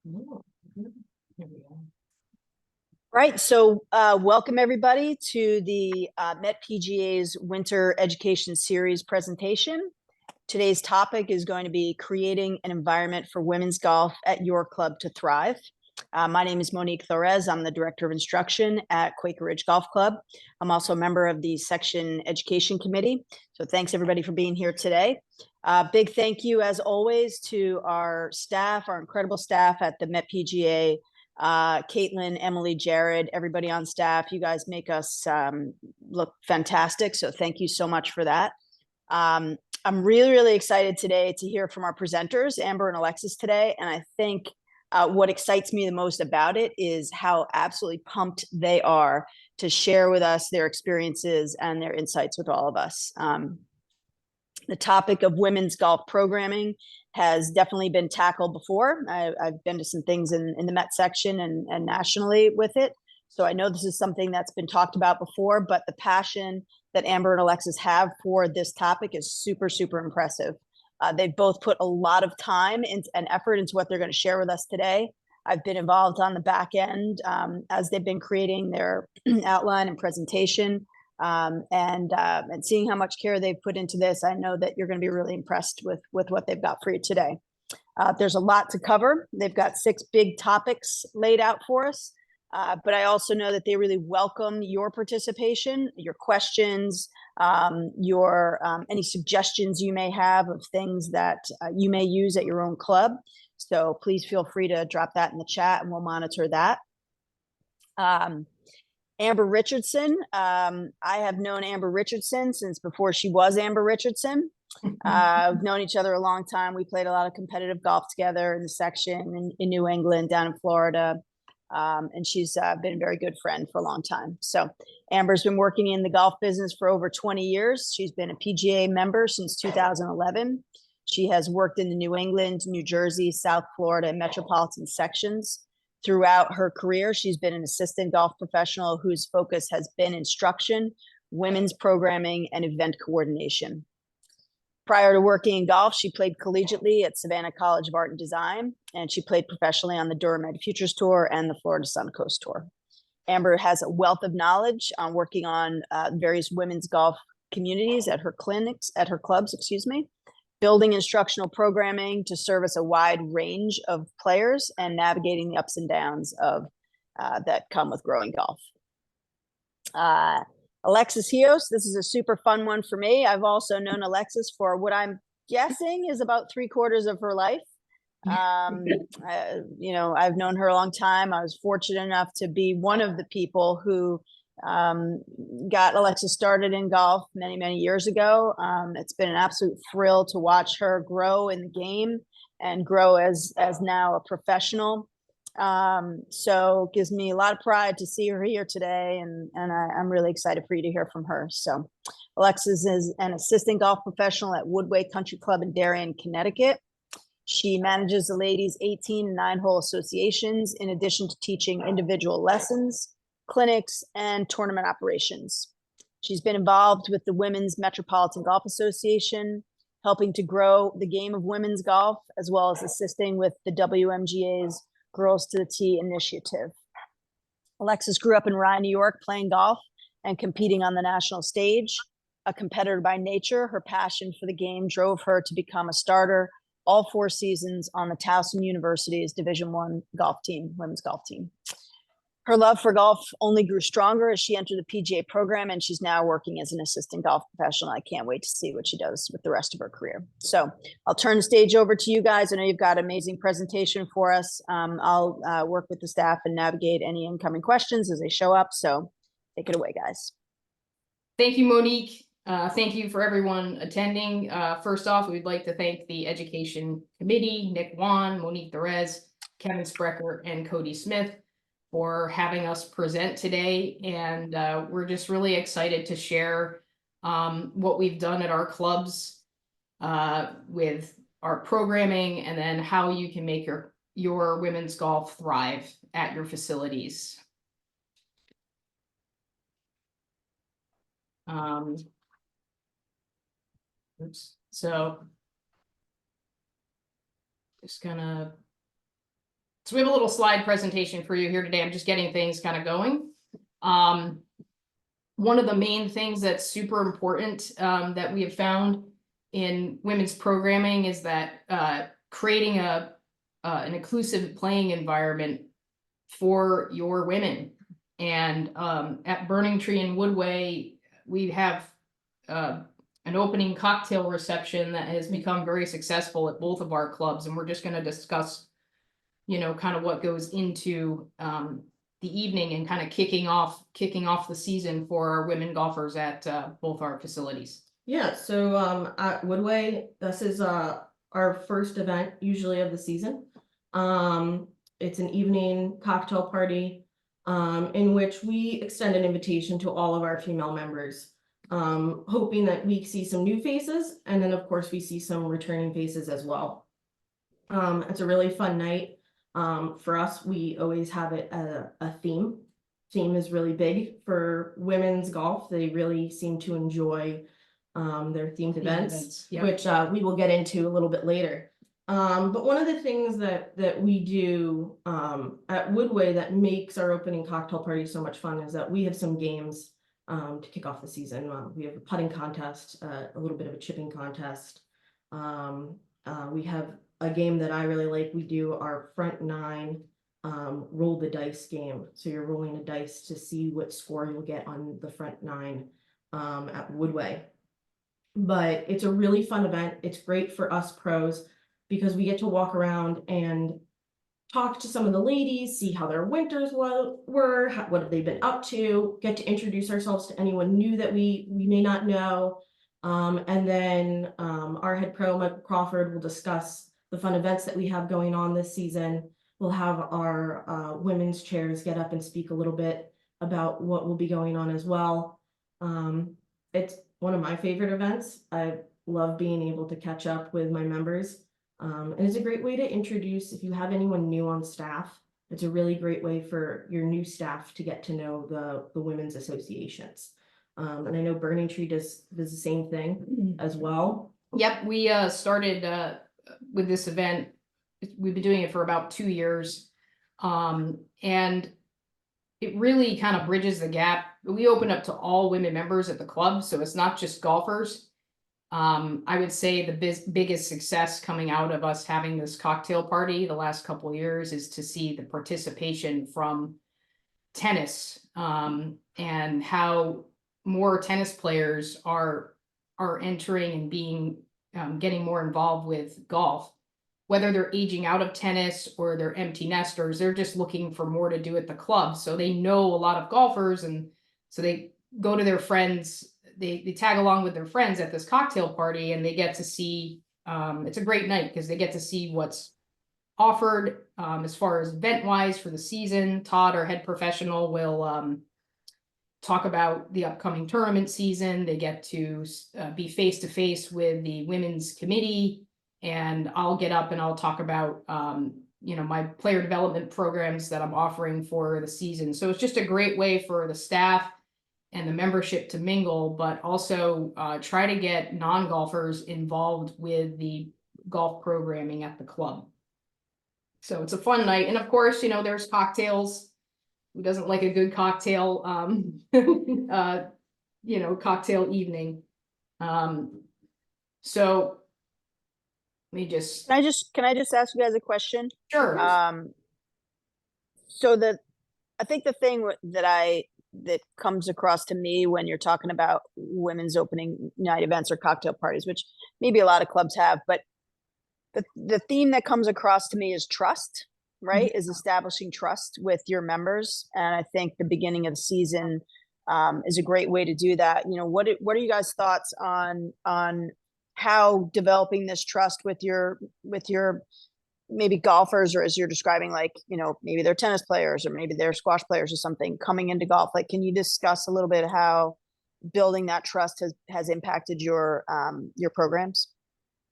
Ooh, here we go. Right, so welcome everybody to the Met PGA's Winter Education Series presentation. Today's topic is going to be creating an environment for women's golf at your club to thrive. My name is Monique Thorez. I'm the Director of Instruction at Quaker Ridge Golf Club. I'm also a member of the Section Education Committee. So thanks everybody for being here today. Big thank you, as always, to our staff, our incredible staff at the Met PGA, Caitlin, Emily, Jared, everybody on staff. You guys make us look fantastic. So thank you so much for that. I'm really, really excited today to hear from our presenters, Amber and Alexis today. And I think what excites me the most about it is how absolutely pumped they are to share with us their experiences and their insights with all of us. The topic of women's golf programming has definitely been tackled before. I've been to some things in the Met section and nationally with it. So I know this is something that's been talked about before, but the passion that Amber and Alexis have for this topic is super, super impressive. They've both put a lot of time and effort into what they're going to share with us today. I've been involved on the back end as they've been creating their outline and presentation. And seeing how much care they've put into this, I know that you're going to be really impressed with what they've got for you today. There's a lot to cover. They've got 6 big topics laid out for us, but I also know that they really welcome your participation, your questions, your any suggestions you may have of things that you may use at your own club. So please feel free to drop that in the chat and we'll monitor that. Amber Richardson. I have known Amber Richardson since before she was Amber Richardson. We've known each other a long time. We played a lot of competitive golf together in the section in New England, down in Florida. And she's been a very good friend for a long time. So Amber's been working in the golf business for over 20 years. She's been a PGA member since 2011. She has worked in the New England, New Jersey, South Florida, and metropolitan sections. Throughout her career, she's been an assistant golf professional whose focus has been instruction, women's programming, and event coordination. Prior to working in golf, she played collegiately at Savannah College of Art and Design, and she played professionally on the Durham Ed Futures Tour and the Florida Suncoast Tour. Amber has a wealth of knowledge on working on various women's golf communities at her clubs, building instructional programming to service a wide range of players and navigating the ups and downs of that come with growing golf. Alexis Rios, this is a super fun one for me. I've also known Alexis for what I'm guessing is about 3/4 of her life. You know, I've known her a long time. I was fortunate enough to be one of the people who got Alexis started in golf many, many years ago. It's been an absolute thrill to watch her grow in the game and grow as now a professional. So it gives me a lot of pride to see her here today, and I'm really excited for you to hear from her. So Alexis is an assistant golf professional at Woodway Country Club in Darien, Connecticut. She manages the ladies 18 and 9-hole associations in addition to teaching individual lessons, clinics, and tournament operations. She's been involved with the Women's Metropolitan Golf Association, helping to grow the game of women's golf, as well as assisting with the WMGA's Girls to the Tee initiative. Alexis grew up in Rye, New York, playing golf and competing on the national stage. A competitor by nature, her passion for the game drove her to become a starter all 4 seasons on the Towson University's Division I golf team, women's golf team. Her love for golf only grew stronger as she entered the PGA program, and she's now working as an assistant golf professional. I can't wait to see what she does with the rest of her career. So I'll turn the stage over to you guys. I know you've got an amazing presentation for us. I'll work with the staff and navigate any incoming questions as they show up. So take it away, guys. Thank you, Monique. Thank you for everyone attending. First off, we'd like to thank the Education Committee, Nick Wan, Monique Thorez, Kevin Sprecher, and Cody Smith for having us present today. And we're just really excited to share what we've done at our clubs with our programming, and then how you can make your women's golf thrive at your facilities. Oops. So just gonna So we have a little slide presentation for you here today. I'm just getting things kind of going. One of the main things that's super important that we have found in women's programming is that creating an inclusive playing environment for your women. And at Burning Tree and Woodway, we have an opening cocktail reception that has become very successful at both of our clubs. And we're just going to discuss, you know, kind of what goes into the evening and kind of kicking off the season for our women golfers at both our facilities. Yeah, so at Woodway, this is our first event usually of the season. It's an evening cocktail party in which we extend an invitation to all of our female members, hoping that we see some new faces, and then of course we see some returning faces as well. It's a really fun night. For us, we always have it a theme. Theme is really big for women's golf. They really seem to enjoy their themed events, Yep. which we will get into a little bit later. But one of the things that we do at Woodway that makes our opening cocktail party so much fun is that we have some games to kick off the season. We have a putting contest, a little bit of a chipping contest. We have a game that I really like. We do our front nine roll the dice game. So you're rolling a dice to see what score you'll get on the front nine at Woodway. But it's a really fun event. It's great for us pros because we get to walk around and talk to some of the ladies, see how their winters were, what have they been up to, get to introduce ourselves to anyone new that we may not know. And then our head pro, Michael Crawford, will discuss the fun events that we have going on this season. We'll have our women's chairs get up and speak a little bit about what will be going on as well. It's one of my favorite events. I love being able to catch up with my members. And it's a great way to introduce, if you have anyone new on staff, it's a really great way for your new staff to get to know the women's associations. And I know Burning Tree does the same thing as well. Yep, we started with this event. We've been doing it for about 2 years. And it really kind of bridges the gap. We open up to all women members at the club, so it's not just golfers. I would say the biggest success coming out of us having this cocktail party the last couple of years is to see the participation from tennis, and how more tennis players are entering and being getting more involved with golf. Whether they're aging out of tennis or they're empty nesters, they're just looking for more to do at the club. So they know a lot of golfers, and so they go to their friends, they tag along with their friends at this cocktail party, and they get to see, it's a great night because they get to see what's offered as far as event wise for the season. Todd, our head professional, will talk about the upcoming tournament season. They get to be face to face with the women's committee. And I'll get up and I'll talk about, you know, my player development programs that I'm offering for the season. So it's just a great way for the staff and the membership to mingle, but also try to get non-golfers involved with the golf programming at the club. So it's a fun night. And of course, you know, there's cocktails. Who doesn't like a good cocktail, you know, cocktail evening. So let me just. Can I just ask you guys a question? Sure. So I think the thing that comes across to me when you're talking about women's opening night events or cocktail parties, which maybe a lot of clubs have, but the theme that comes across to me is trust, right? Is establishing trust with your members. And I think the beginning of the season is a great way to do that. You know, what are you guys' thoughts on how developing this trust with your maybe golfers, or as you're describing, like, you know, maybe they're tennis players or maybe they're squash players or something coming into golf? Like, can you discuss a little bit how building that trust has impacted your programs?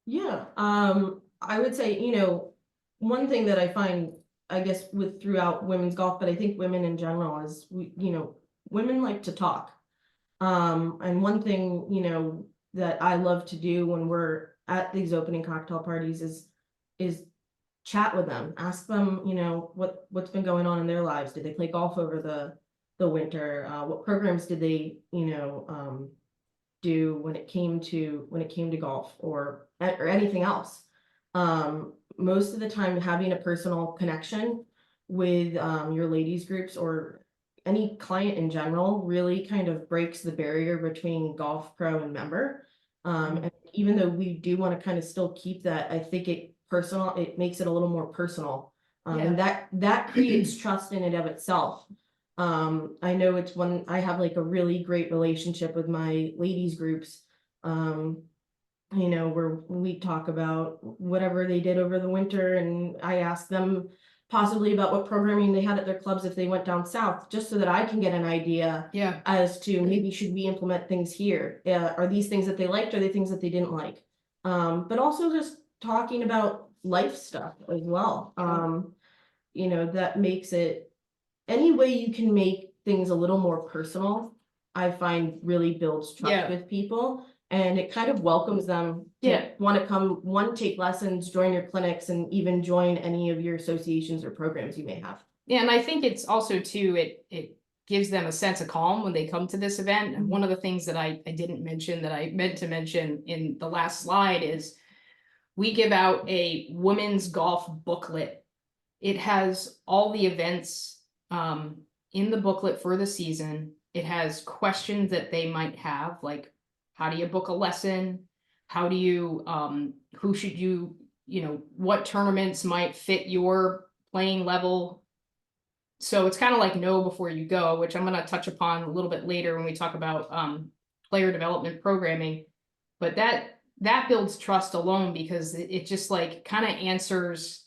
Yeah, I would say, you know, one thing that I find, I guess, with throughout women's golf, but I think women in general, is you know, women like to talk. And one thing, you know, that I love to do when we're at these opening cocktail parties is chat with them, ask them, you know, what's been going on in their lives. Did they play golf over the winter? What programs did they, you know, do when it came to golf or anything else? Most of the time, having a personal connection with your ladies groups or any client in general really kind of breaks the barrier between golf pro and member. And even though we do want to kind of still keep that, I think it makes it a little more personal. And that creates trust in and of itself. I know I have like a really great relationship with my ladies groups. You know, where we talk about whatever they did over the winter, and I ask them possibly about what programming they had at their clubs if they went down south, just so that I can get an idea Yeah. as to maybe should we implement things here? Are these things that they liked? Are they things that they didn't like? But also just talking about life stuff as well. You know, that makes it, any way you can make things a little more personal, I find really builds trust Yeah. with people. And it kind of welcomes them Yeah. to want to come, take lessons, join your clinics, and even join any of your associations or programs you may have. Yeah, and I think it's also too, it gives them a sense of calm when they come to this event. And one of the things that I didn't mention that I meant to mention in the last slide is we give out a women's golf booklet. It has all the events in the booklet for the season. It has questions that they might have, like how do you book a lesson? How do you who should you, you know, what tournaments might fit your playing level? So it's kind of like know before you go, which I'm going to touch upon a little bit later when we talk about player development programming. But that builds trust alone, because it just like kind of answers,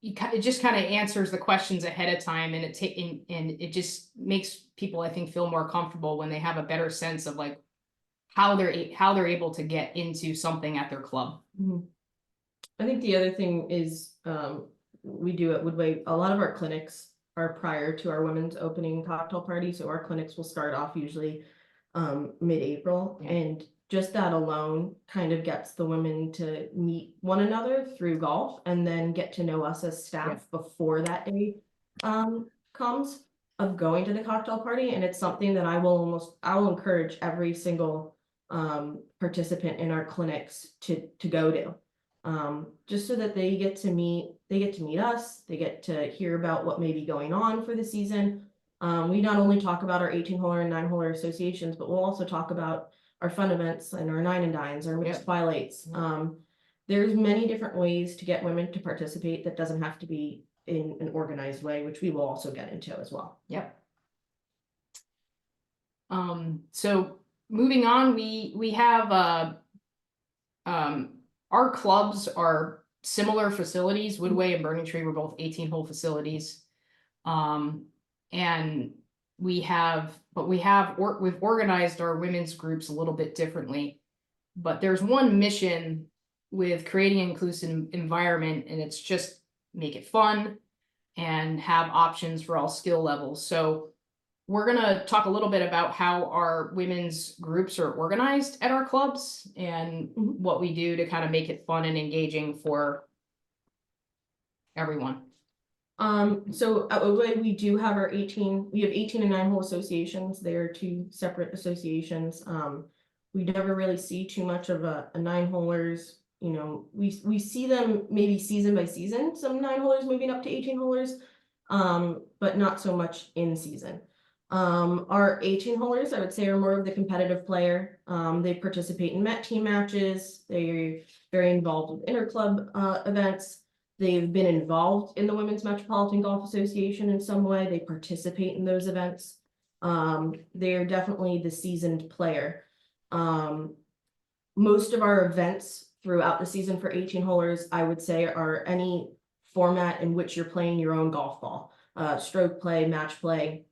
it just kind of answers the questions ahead of time, and it just makes people, I think, feel more comfortable when they have a better sense of like how they're able to get into something at their club. I think the other thing is we do at Woodway, a lot of our clinics are prior to our women's opening cocktail party. So our clinics will start off usually mid-April, and just that alone kind of gets the women to meet one another through golf and then get to know us as staff before that day comes of going to the cocktail party. And it's something that I will encourage every single participant in our clinics to go to. Just so that they get to meet us, they get to hear about what may be going on for the season. We not only talk about our 18-holer and 9-holer associations, but we'll also talk about our fun events and our 9 and dines, our mixed twilights. There's many different ways to get women to participate that doesn't have to be in an organized way, which we will also get into as well. Yep. So moving on, we have our clubs are similar facilities. Woodway and Burning Tree were both 18-hole facilities. And we've organized our women's groups a little bit differently, but there's one mission with creating an inclusive environment, and it's just make it fun and have options for all skill levels. So we're going to talk a little bit about how our women's groups are organized at our clubs and what we do to kind of make it fun and engaging for everyone. So at Woodway, we do have we have 18 and 9-hole associations. They are 2 separate associations. We never really see too much of a 9-holers. You know, we see them maybe season by season, some 9-holers moving up to 18-holers, but not so much in season. Our 18-holers, I would say, are more of the competitive player. They participate in Met team matches. They're very involved with inter-club events. They've been involved in the Women's Metropolitan Golf Association in some way. They participate in those events. They're definitely the seasoned player. Most of our events throughout the season for 18-holers, I would say, are any format in which you're playing your own golf ball. Stroke play, match play.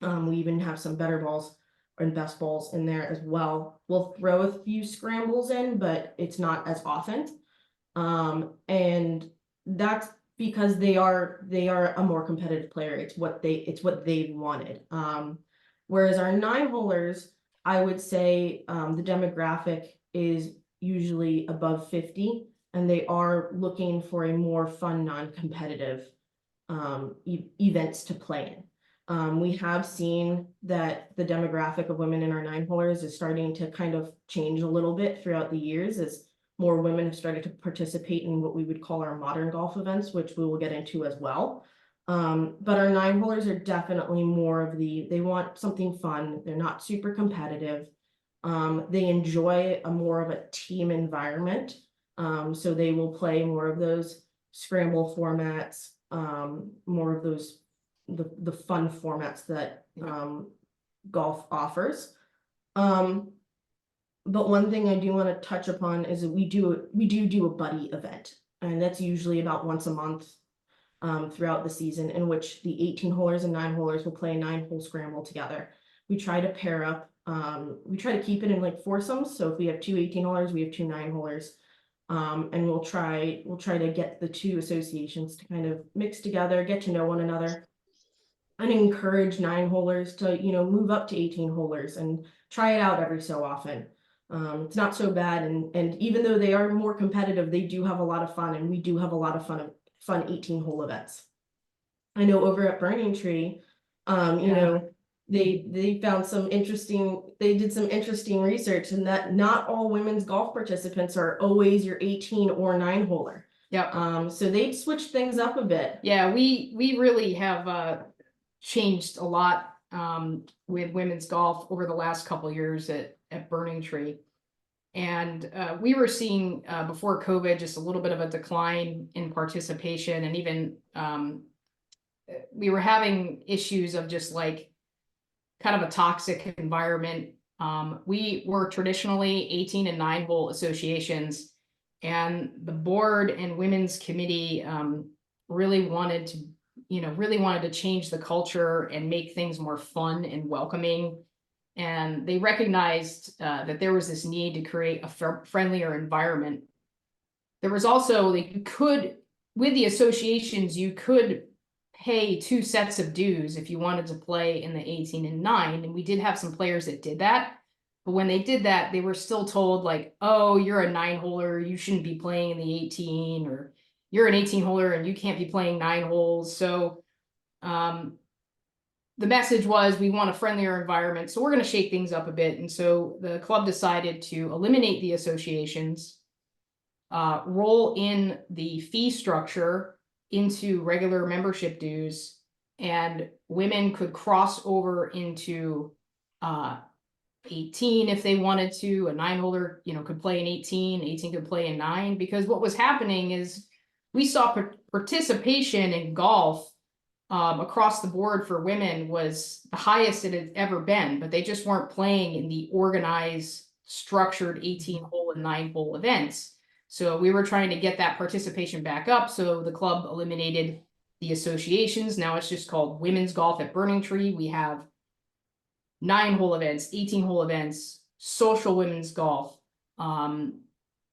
We even have some better balls and best balls in there as well. We'll throw a few scrambles in, but it's not as often. And that's because they are a more competitive player. It's what they've wanted. Whereas our 9-holers, I would say the demographic is usually above 50. and they are looking for a more fun, non-competitive events to play in. We have seen that the demographic of women in our 9-holers is starting to kind of change a little bit throughout the years as more women have started to participate in what we would call our modern golf events, which we will get into as well. But our 9-holers are definitely more of they want something fun. They're not super competitive. They enjoy a more of a team environment. So they will play more of those scramble formats, more of those the fun formats that golf offers. But one thing I do want to touch upon is that we do a buddy event, and that's usually about once a month throughout the season, in which the 18-holers and 9-holers will play a 9-hole scramble together. We try to pair up. We try to keep it in like foursomes. So if we have two 18-holers, we have two 9-holers. And we'll try to get the two associations to kind of mix together, get to know one another, and encourage 9-holers to, move up to 18-holers and try it out every so often. It's not so bad, and even though they are more competitive, they do have a lot of fun, and we do have a lot of fun 18-hole events. I know over at Burning Tree, they found they did some interesting research, and that not all women's golf participants are always your 18 or 9-holer. Yep. So they've switched things up a bit. Yeah, we really have changed a lot with women's golf over the last couple years at Burning Tree. And we were seeing before COVID just a little bit of a decline in participation, and even we were having issues of just like kind of a toxic environment. We were traditionally 18 and 9-hole associations, and the board and women's committee really wanted to change the culture and make things more fun and welcoming. And they recognized that there was this need to create a friendlier environment. There was also, with the associations, you could pay 2 sets of dues if you wanted to play in the 18 and 9. And we did have some players that did that. But when they did that, they were still told like, oh, you're a 9-holer, you shouldn't be playing in the 18, or you're an 18-holer and you can't be playing 9 holes. So the message was, we want a friendlier environment, so we're going to shake things up a bit. And so the club decided to eliminate the associations, roll in the fee structure into regular membership dues, and women could cross over into 18 if they wanted to. A 9-holer, could play an 18 could play a 9, because what was happening is we saw participation in golf across the board for women was the highest it had ever been, but they just weren't playing in the organized, structured 18-hole and 9-hole events. So we were trying to get that participation back up. So the club eliminated the associations. Now it's just called Women's Golf at Burning Tree. We have 9-hole events, 18-hole events, social women's golf.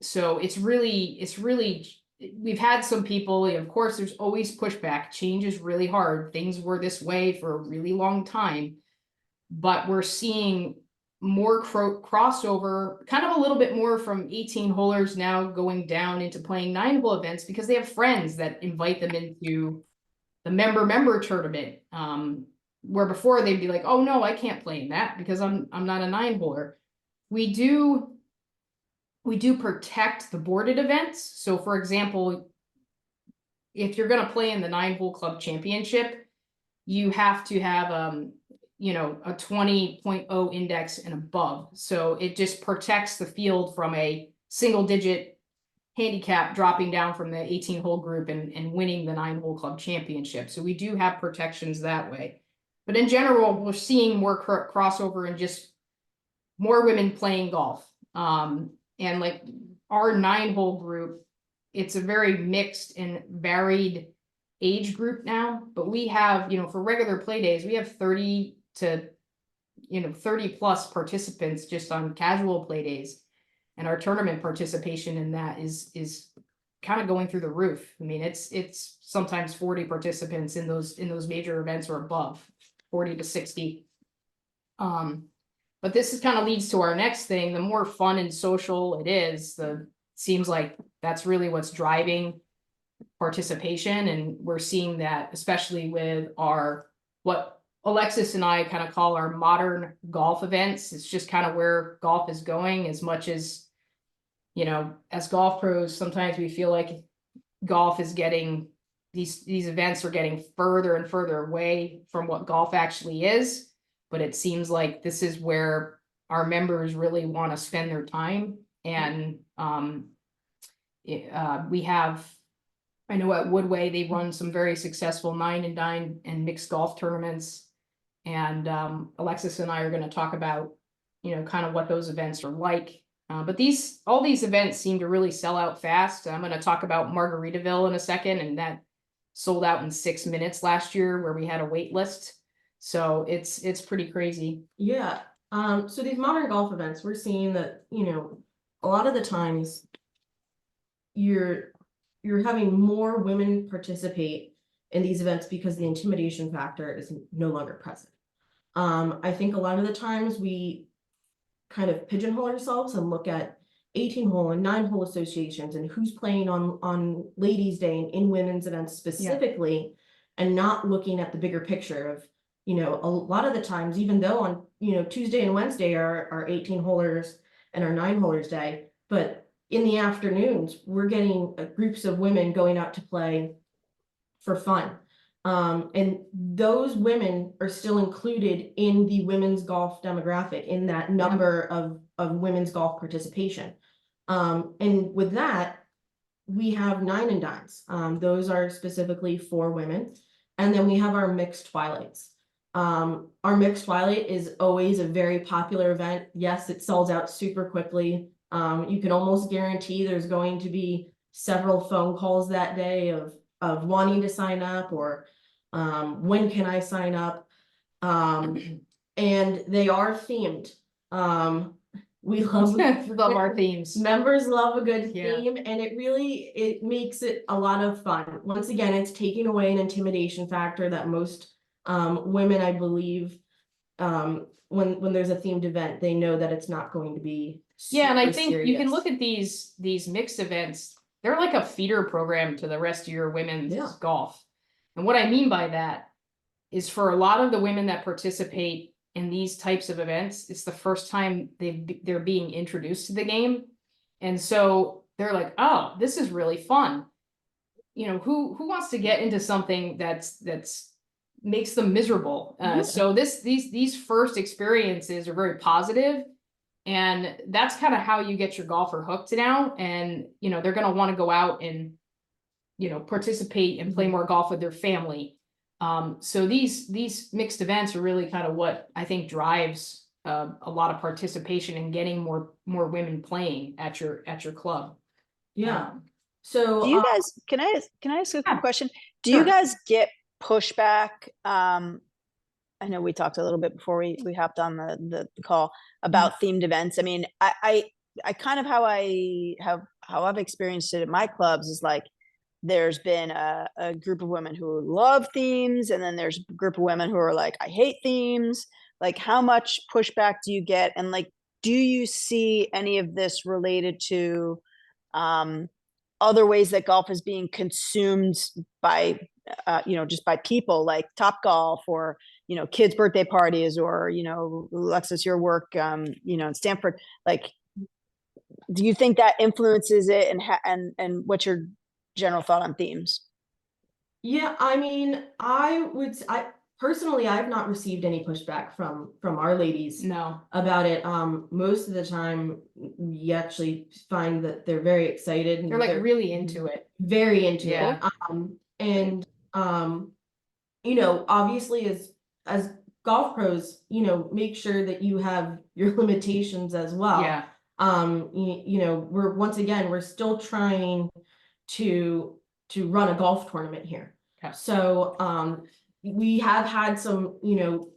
So it's really, we've had some people, of course, there's always pushback. Change is really hard. Things were this way for a really long time, but we're seeing more crossover, kind of a little bit more from 18-holers now going down into playing 9-hole events, because they have friends that invite them into the member tournament, where before they'd be like, oh no, I can't play in that because I'm not a 9-holer. We do protect the boarded events. So for example, if you're going to play in the 9-hole club championship, you have to have a 20.0 index and above. So it just protects the field from a single-digit handicap dropping down from the 18-hole group and winning the 9-hole club championship. So we do have protections that way. But in general, we're seeing more crossover and just more women playing golf. And like our 9-hole group, it's a very mixed and varied age group now, but we have, for regular play days, we have 30 to 30 plus participants just on casual play days, and our tournament participation in that is kind of going through the roof. I mean, it's sometimes 40 participants in those major events or above, 40 to 60. But this is kind of leads to our next thing. The more fun and social it is, the seems like that's really what's driving participation. And we're seeing that especially with what Alexis and I kind of call our modern golf events. It's just kind of where golf is going, as much as, as golf pros, sometimes we feel like golf is getting, these events are getting further and further away from what golf actually is. But it seems like this is where our members really want to spend their time. And we have, I know at Woodway, they run some very successful 9 and 9 and mixed golf tournaments. And Alexis and I are going to talk about, kind of what those events are like. But all these events seem to really sell out fast. I'm going to talk about Margaritaville in a second, and that sold out in 6 minutes last year, where we had a wait list. So it's pretty crazy. Yeah. So these modern golf events, we're seeing that, a lot of the times you're having more women participate in these events because the intimidation factor is no longer present. I think a lot of the times we kind of pigeonhole ourselves and look at 18-hole and 9-hole associations and who's playing on ladies' day and in women's events specifically, and not looking at the bigger picture of, a lot of the times, even though on, Tuesday and Wednesday are 18-holers and our 9-holers day, but in the afternoons, we're getting groups of women going out to play for fun. And those women are still included in the women's golf demographic, in that number of women's golf participation. And with that, we have 9 and 9s. Those are specifically for women. And then we have our mixed twilights. Our mixed twilight is always a very popular event. Yes, it sells out super quickly. You can almost guarantee there's going to be several phone calls that day of wanting to sign up, or when can I sign up? And they are themed. We love our themes. Members love a good Yeah. theme, and it makes it a lot of fun. Once again, it's taking away an intimidation factor that most women, I believe, when there's a themed event, they know that it's not going to be And I super think you can serious. look at these mixed events. They're like a feeder program to the rest of your women's golf. And what I mean by that is, for a lot of the women that participate in these types of events, it's the first time they're being introduced to the game. And so they're like, oh, this is really fun. Who wants to get into something that's makes them miserable? So these first experiences are very positive. And that's kind of how you get your golfer hooked now. And, they're going to want to go out and, participate and play more golf with their family. So these mixed events are really kind of what I think drives a lot of participation and getting more women playing at your club. Yeah. So Do you guys, can I ask a quick question? Do Sure. you guys get pushback? I know we talked a little bit before we hopped on the call about themed events. I mean, I kind of how I've experienced it at my clubs is like, there's been a group of women who love themes, and then there's a group of women who are like, I hate themes. Like, how much pushback do you get? And like, do you see any of this related to other ways that golf is being consumed by, just by people, like Topgolf, or, kids' birthday parties, or, Alexis, your work, in Stanford? Like, do you think that influences it, and what's your general thought on themes? Yeah, I mean, I personally, I've not received any pushback from our ladies No. about it. Most of the time, we actually find that they're very excited and They're like really into it. very into Yeah. it. Obviously, as golf pros, make sure that you have your limitations as well. Yeah. We're still trying to run a golf tournament here. Okay. So we have had some,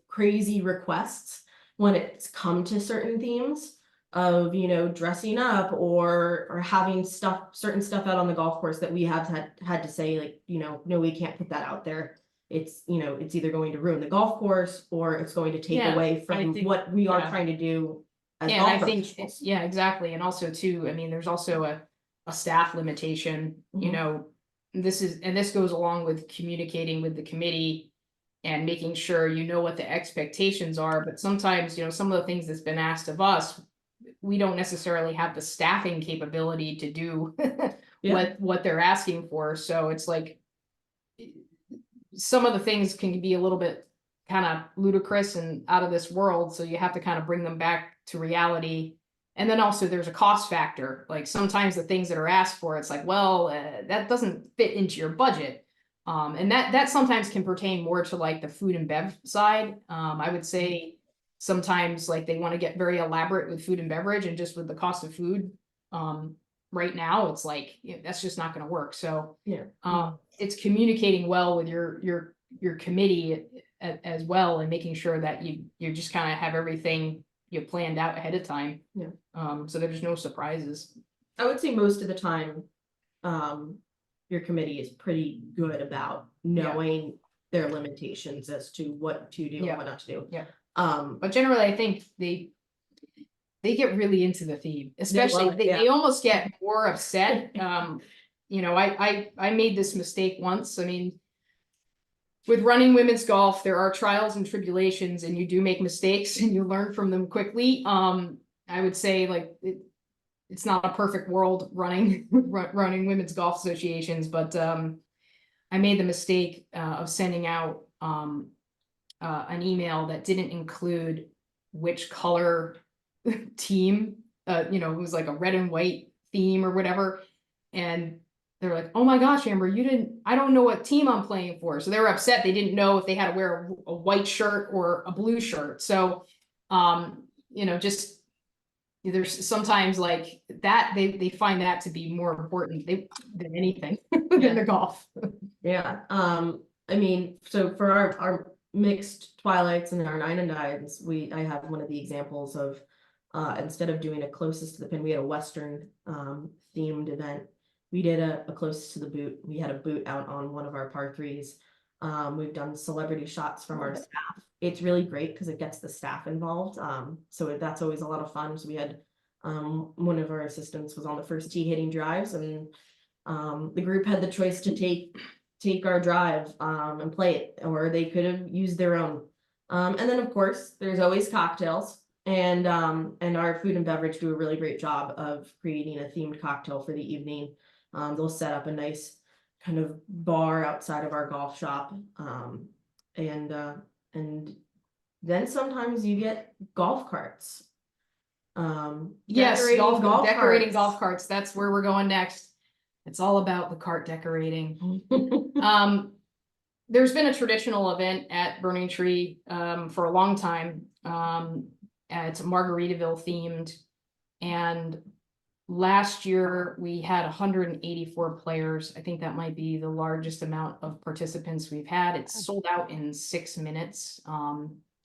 crazy requests when it's come to certain themes of, dressing up or having certain stuff out on the golf course that we have had to say, like, no, we can't put that out there. It's, it's either going to ruin the golf course, or it's going to take away from what we are trying to do as golf professionals. Yeah, exactly. And also too, I mean, there's also a staff limitation, you Mhm. know, this goes along with communicating with the committee and making sure you know what the expectations are, but sometimes, you know, some of the things that's been asked of us, we don't necessarily have the staffing capability to do Yeah. what they're asking for, so it's like some of the things can be a little bit kind of ludicrous and out of this world, so you have to kind of bring them back to reality. And then also there's a cost factor. Like sometimes the things that are asked for, it's like, well, that doesn't fit into your budget. And that sometimes can pertain more to like the food and bev side. I would say sometimes like they want to get very elaborate with food and beverage, and just with the cost of food, right now, it's like that's just not going to work. So Yeah. it's communicating well with your committee as well, and making sure that you just kind of have everything you planned out ahead of time. Yeah. So there's no surprises. I would say most of the time, your committee is pretty good about knowing their limitations as to what to do Yeah. and what not to do. Yeah. Um, But generally, I think they get really into the theme, especially love it, they yeah. almost get more upset. You know, I made this mistake once. I mean, with running women's golf, there are trials and tribulations, and you do make mistakes and you learn from them quickly. I would say like it's not a perfect world running running women's golf associations, but I made the mistake of sending out an email that didn't include which color team. You know, it was like a red and white theme or whatever, and they're like, "Oh my gosh, Amber, you didn't. I don't know what team I'm playing for." So they were upset. They didn't know if they had to wear a white shirt or a blue shirt. So, you know, just there's sometimes like that they find that to be more important than anything than the golf. Yeah, I mean, so for our mixed twilights and our 9 and 9s, I have one of the examples of instead of doing a closest to the pin, we had a Western themed event. We did a closest to the boot. We had a boot out on one of our par threes. We've done celebrity shots from our staff. It's really great because it gets the staff involved. So that's always a lot of fun. So we had one of our assistants was on the first tee hitting drives, and the group had the choice to take our drive and play it, or they could have used their own. And then of course there's always cocktails, and our food and beverage do a really great job of creating a themed cocktail for the evening. They'll set up a nice kind of bar outside of our golf shop, and then sometimes you get golf carts. Yes, Decorating decorating carts. golf carts. That's where we're going next. It's all about the cart decorating. There's been a traditional event at Burning Tree for a long time. It's Margaritaville themed, and last year we had 184 players. I think that might be the largest amount of participants we've had. It's sold out in 6 minutes.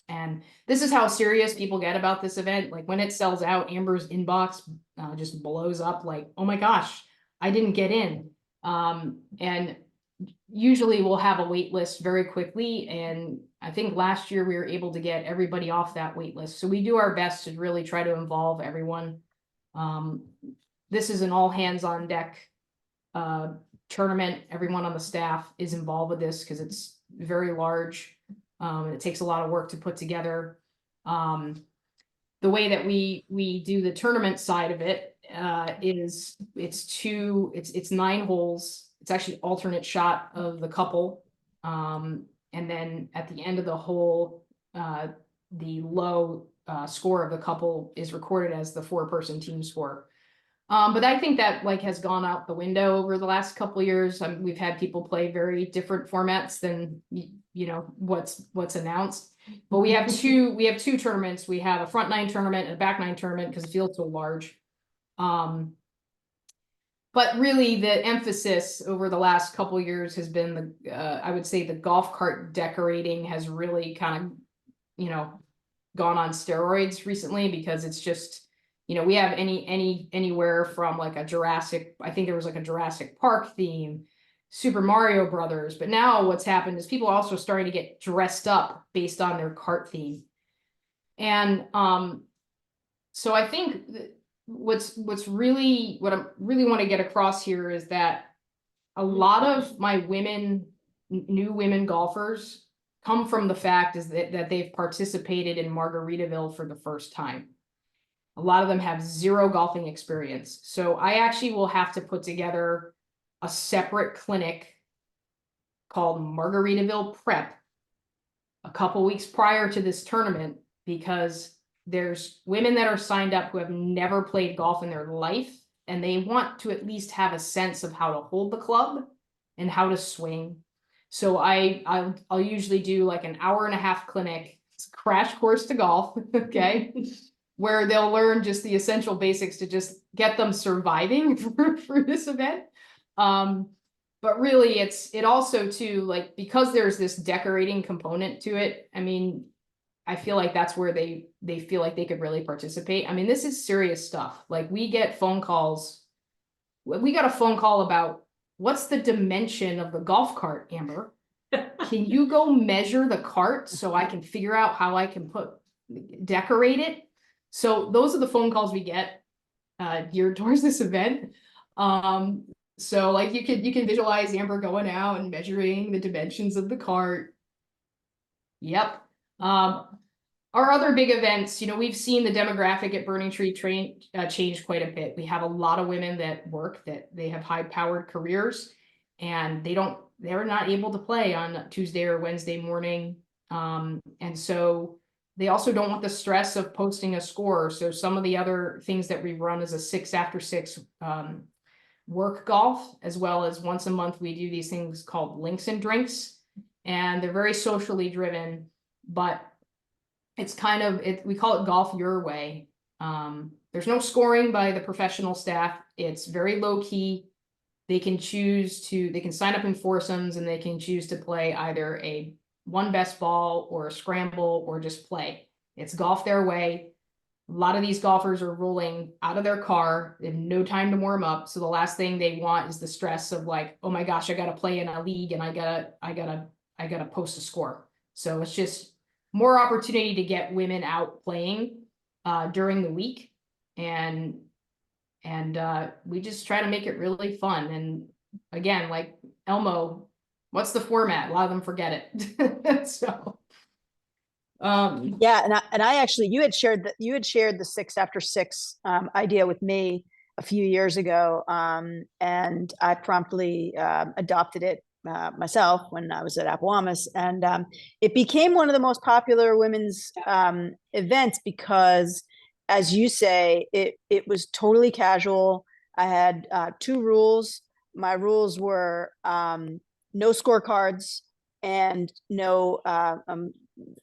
And this is how serious people get about this event. Like when it sells out, Amber's inbox just blows up like, oh my gosh, I didn't get in. And usually we'll have a wait list very quickly. And I think last year we were able to get everybody off that wait list. So we do our best to really try to involve everyone. This is an all hands on deck tournament. Everyone on the staff is involved with this because it's very large. It takes a lot of work to put together. The way that we do the tournament side of it is it's 9 holes. It's actually alternate shot of the couple. And then at the end of the hole, the low score of the couple is recorded as the 4-person team score. But I think that like has gone out the window over the last couple of years. We've had people play very different formats than you know what's announced. But we have two tournaments. We have a front 9 tournament and a back 9 tournament because the field's so large. But really the emphasis over the last couple of years has been I would say the golf cart decorating has really kind of, you know, gone on steroids recently, because it's just, you know, we have anywhere from like a Jurassic, I think there was like a Jurassic Park theme, Super Mario Brothers, but now what's happened is people are also starting to get dressed up based on their cart theme. And so I think what's really, what I really want to get across here is that a lot of my new women golfers come from the fact is that they've participated in Margaritaville for the first time. A lot of them have zero golfing experience. So I actually will have to put together a separate clinic called Margaritaville Prep a couple weeks prior to this tournament, because there's women that are signed up who have never played golf in their life, and they want to at least have a sense of how to hold the club and how to swing. So I'll usually do like an hour and a half clinic, it's a crash course to golf, okay? Where they'll learn just the essential basics to just get them surviving for this event. But really it also too, like, because there's this decorating component to it, I mean, I feel like that's where they feel like they could really participate. I mean, this is serious stuff. Like, we get phone calls. We got a phone call about, what's the dimension of the golf cart, Amber? Can you go measure the cart so I can figure out how I can decorate it? So those are the phone calls we get geared towards this event. So like you can visualize Amber going out and measuring the dimensions of the cart. Yep. Our other big events, you know, we've seen the demographic at Burning Tree change quite a bit. We have a lot of women that work, that they have high-powered careers, and they're not able to play on Tuesday or Wednesday morning. And so they also don't want the stress of posting a score. So some of the other things that we run is a 6 after 6 work golf, as well as once a month we do these things called links and drinks, and they're very socially driven, but it's kind of we call it golf your way. There's no scoring by the professional staff. It's very low key. They can sign up in foursomes, and they can choose to play either a one best ball or a scramble or just play. It's golf their way. A lot of these golfers are rolling out of their car. They have no time to warm up. So the last thing they want is the stress of like, oh my gosh, I got to play in a league and I gotta post a score. So it's just more opportunity to get women out playing during the week. And we just try to make it really fun. And again, like Elmo, what's the format? A lot of them forget it. So yeah, and I actually, you had shared the 6 after 6 idea with me a few years ago, and I promptly adopted it myself when I was at Appomattox, and it became one of the most popular women's events because, as you say, it was totally casual. I had 2 rules. My rules were no scorecards and no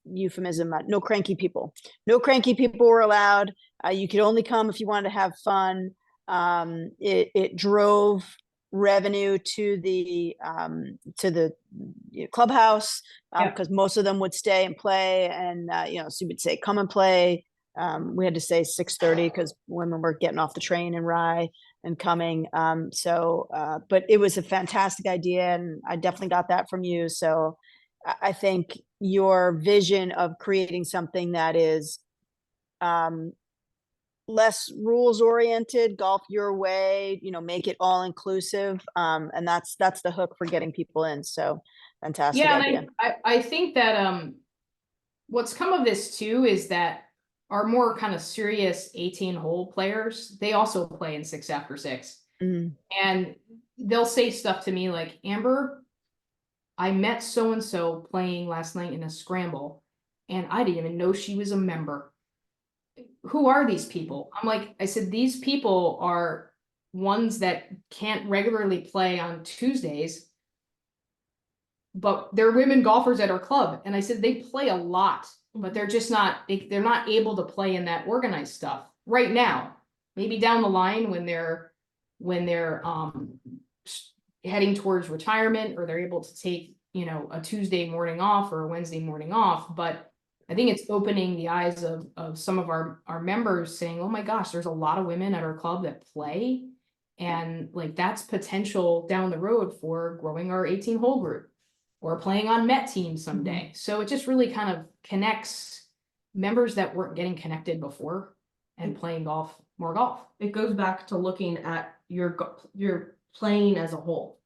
euphemism, no cranky people. No cranky people were allowed. You could only come if you wanted to have fun. It drove revenue to the clubhouse because most of them would stay and play, and so you would say come and play. We had to say 6:30 because women were getting off the train in Rye and coming. But it was a fantastic idea, and I definitely got that from you. So I think your vision of creating something that is less rules oriented, golf your way, make it all inclusive. And that's the hook for getting people in. So fantastic idea. And I think that what's come of this too is that our more kind of serious 18-hole players, they also play in 6 after 6. And they'll say stuff to me like, Amber, I met so-and-so playing last night in a scramble, and I didn't even know she was a member. Who are these people? I said, these people are ones that can't regularly play on Tuesdays, but they're women golfers at our club. And I said, they play a lot, but they're just they're not able to play in that organized stuff right now. Maybe down the line when they're heading towards retirement, or they're able to take, a Tuesday morning off or a Wednesday morning off. But I think it's opening the eyes of some of our members saying, oh my gosh, there's a lot of women at our club that play. And like, that's potential down the road for growing our 18-hole group or playing on Met teams someday. So it just really kind of connects members that weren't getting connected before and playing golf more golf. It goes back to looking at your playing as a whole.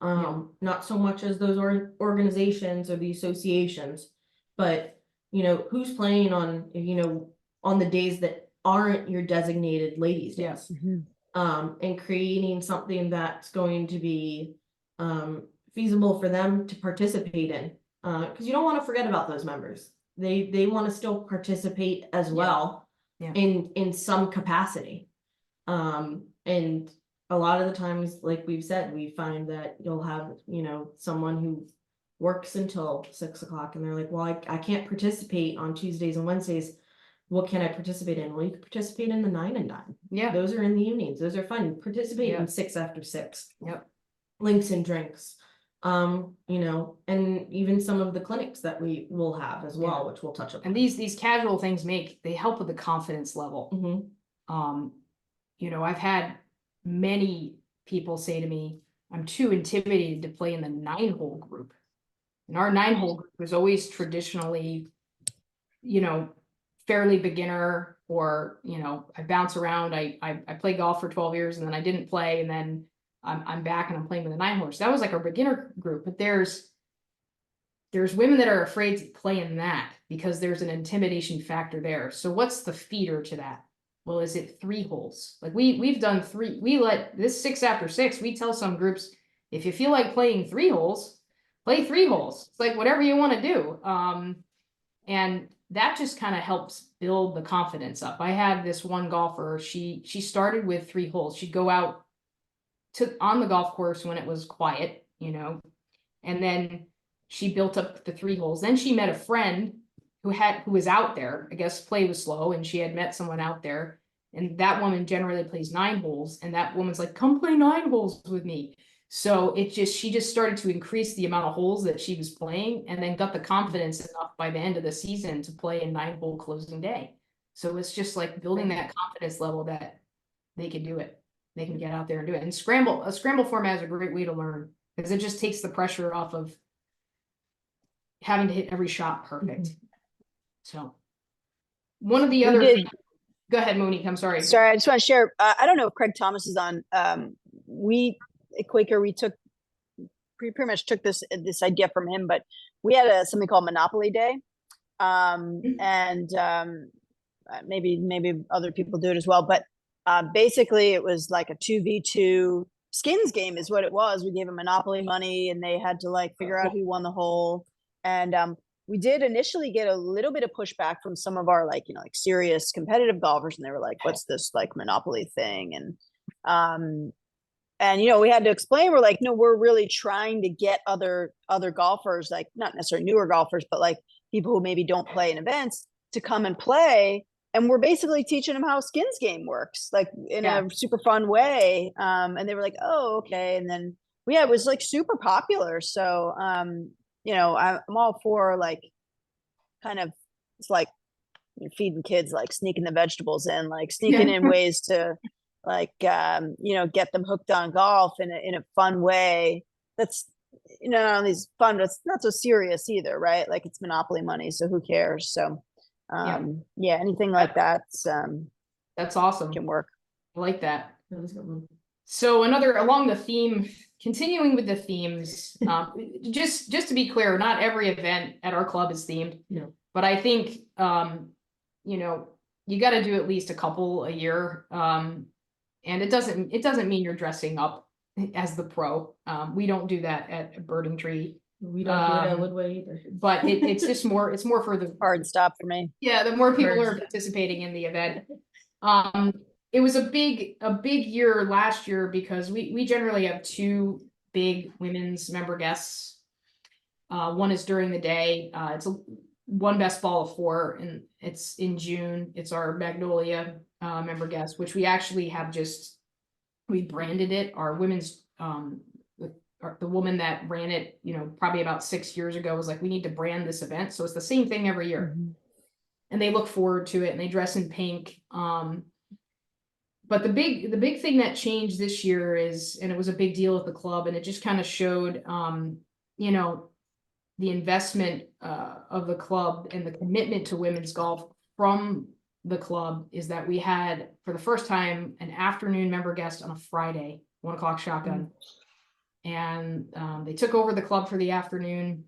Not so much as those organizations or the associations, but who's playing on, on the days that aren't your designated ladies' days. And creating something that's going to be feasible for them to participate in. Because you don't want to forget about those members. They want to still participate as well in some capacity. And a lot of the times, like we've said, we find that you'll have, someone who works until 6 o'clock and they're like, well, I can't participate on Tuesdays and Wednesdays. What can I participate in? Well, you can participate in the 9 and 9. Yeah. Those are in the evenings. Those are fun. Participate in 6 after 6. Yep. Links and drinks. And even some of the clinics that we will have as well, which we'll touch on. And these casual things they help with the confidence level. I've had many people say to me, I'm too intimidated to play in the 9-hole group. And our 9-hole group was always traditionally, fairly beginner, or, I bounce around. I play golf for 12 years and then I didn't play, and then I'm back and I'm playing with the 9-hole. So that was like a beginner group, but there's women that are afraid to play in that because there's an intimidation factor there. So what's the feeder to that? Well, is it 3 holes? Like we've done 3, we let this 6 after 6, we tell some groups, if you feel like playing 3 holes, play 3 holes. It's like whatever you want to do. And that just kind of helps build the confidence up. I had this one golfer, she started with 3 holes. She'd go out on the golf course when it was quiet, and then she built up the 3 holes. Then she met a friend who was out there. I guess play was slow, and she had met someone out there, and that woman generally plays 9 holes, and that woman's like, come play 9 holes with me. So she just started to increase the amount of holes that she was playing, and then got the confidence enough by the end of the season to play a 9-hole closing day. So it's just like building that confidence level that they can do it. They can get out there and do it. And a scramble format is a great way to learn, because it just takes the pressure off of having to hit every shot perfect. So one of the other things, go ahead, Monique, I'm sorry. Sorry, I just want to share, I don't know if Craig Thomas is on. We at Quaker, we pretty much took this idea from him, but we had something called Monopoly Day. And maybe other people do it as well, but basically it was like a 2v2 skins game is what it was. We gave them Monopoly money and they had to like figure out who won the hole. And we did initially get a little bit of pushback from some of our like serious competitive golfers, and they were like, what's this like Monopoly thing? And we had to explain, we're like, no, we're really trying to get other golfers, like not necessarily newer golfers, but like people who maybe don't play in events to come and play. And we're basically teaching them how a skins game works, like in a super fun way. And they were like, oh, okay. And then it was like super popular. So, I'm all for like, kind of, it's like feeding kids, like sneaking the vegetables in, like sneaking in ways to like, get them hooked on golf in a fun way. That's, these fun, but it's not so serious either, right? Like it's Monopoly money, so who cares? So, anything like that's awesome. Can work. I like that. So along the theme, continuing with the themes, just to be clear, not every event at our club is themed. No. But I think you got to do at least a couple a year. And it doesn't mean you're dressing up as the pro. We don't do that at Birding Tree. We don't do it at Woodway either. But it's just more, it's more for the hard stop for me. Yeah, the more people are participating in the event. It was a big year last year because we generally have 2 big women's member guests. One is during the day. It's one best ball of 4, and it's in June. It's our Magnolia member guest, which we actually have we branded it. Our women's the woman that ran it, probably about 6 years ago, was like, we need to brand this event. So it's the same thing every year. And they look forward to it, and they dress in pink. But the big thing that changed this year is, and it was a big deal at the club, and it just kind of showed, the investment of the club and the commitment to women's golf from the club is that we had, for the first time, an afternoon member guest on a Friday, 1 o'clock shotgun. And they took over the club for the afternoon.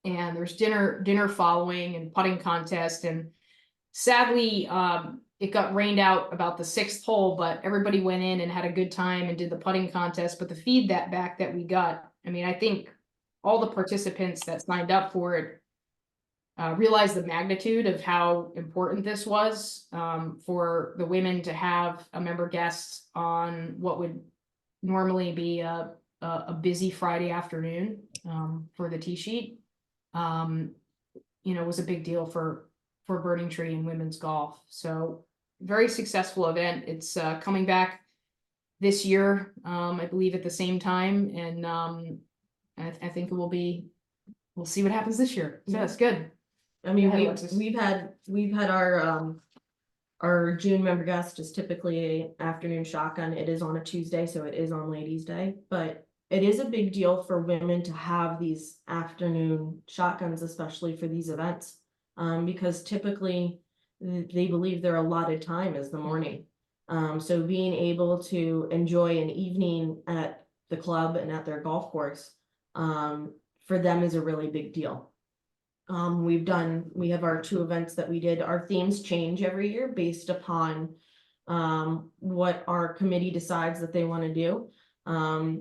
And there's dinner following and putting contest. And sadly, it got rained out about the 6th hole, but everybody went in and had a good time and did the putting contest. But the feedback back that we got, I mean, I think all the participants that signed up for it realized the magnitude of how important this was for the women to have a member guest on what would normally be a busy Friday afternoon for the tee sheet. Was a big deal for Burning Tree and women's golf. So very successful event. It's coming back this year, I believe at the same time. And I think it will be, we'll see what happens this year. So that's good. I mean, Go ahead, Alexis. we've had our June member guest is typically an afternoon shotgun. It is on a Tuesday, so it is on Ladies' Day, but it is a big deal for women to have these afternoon shotguns, especially for these events. Because typically they believe their allotted time is the morning. So being able to enjoy an evening at the club and at their golf course, for them is a really big deal. We have our 2 events that we did. Our themes change every year based upon what our committee decides that they want to do.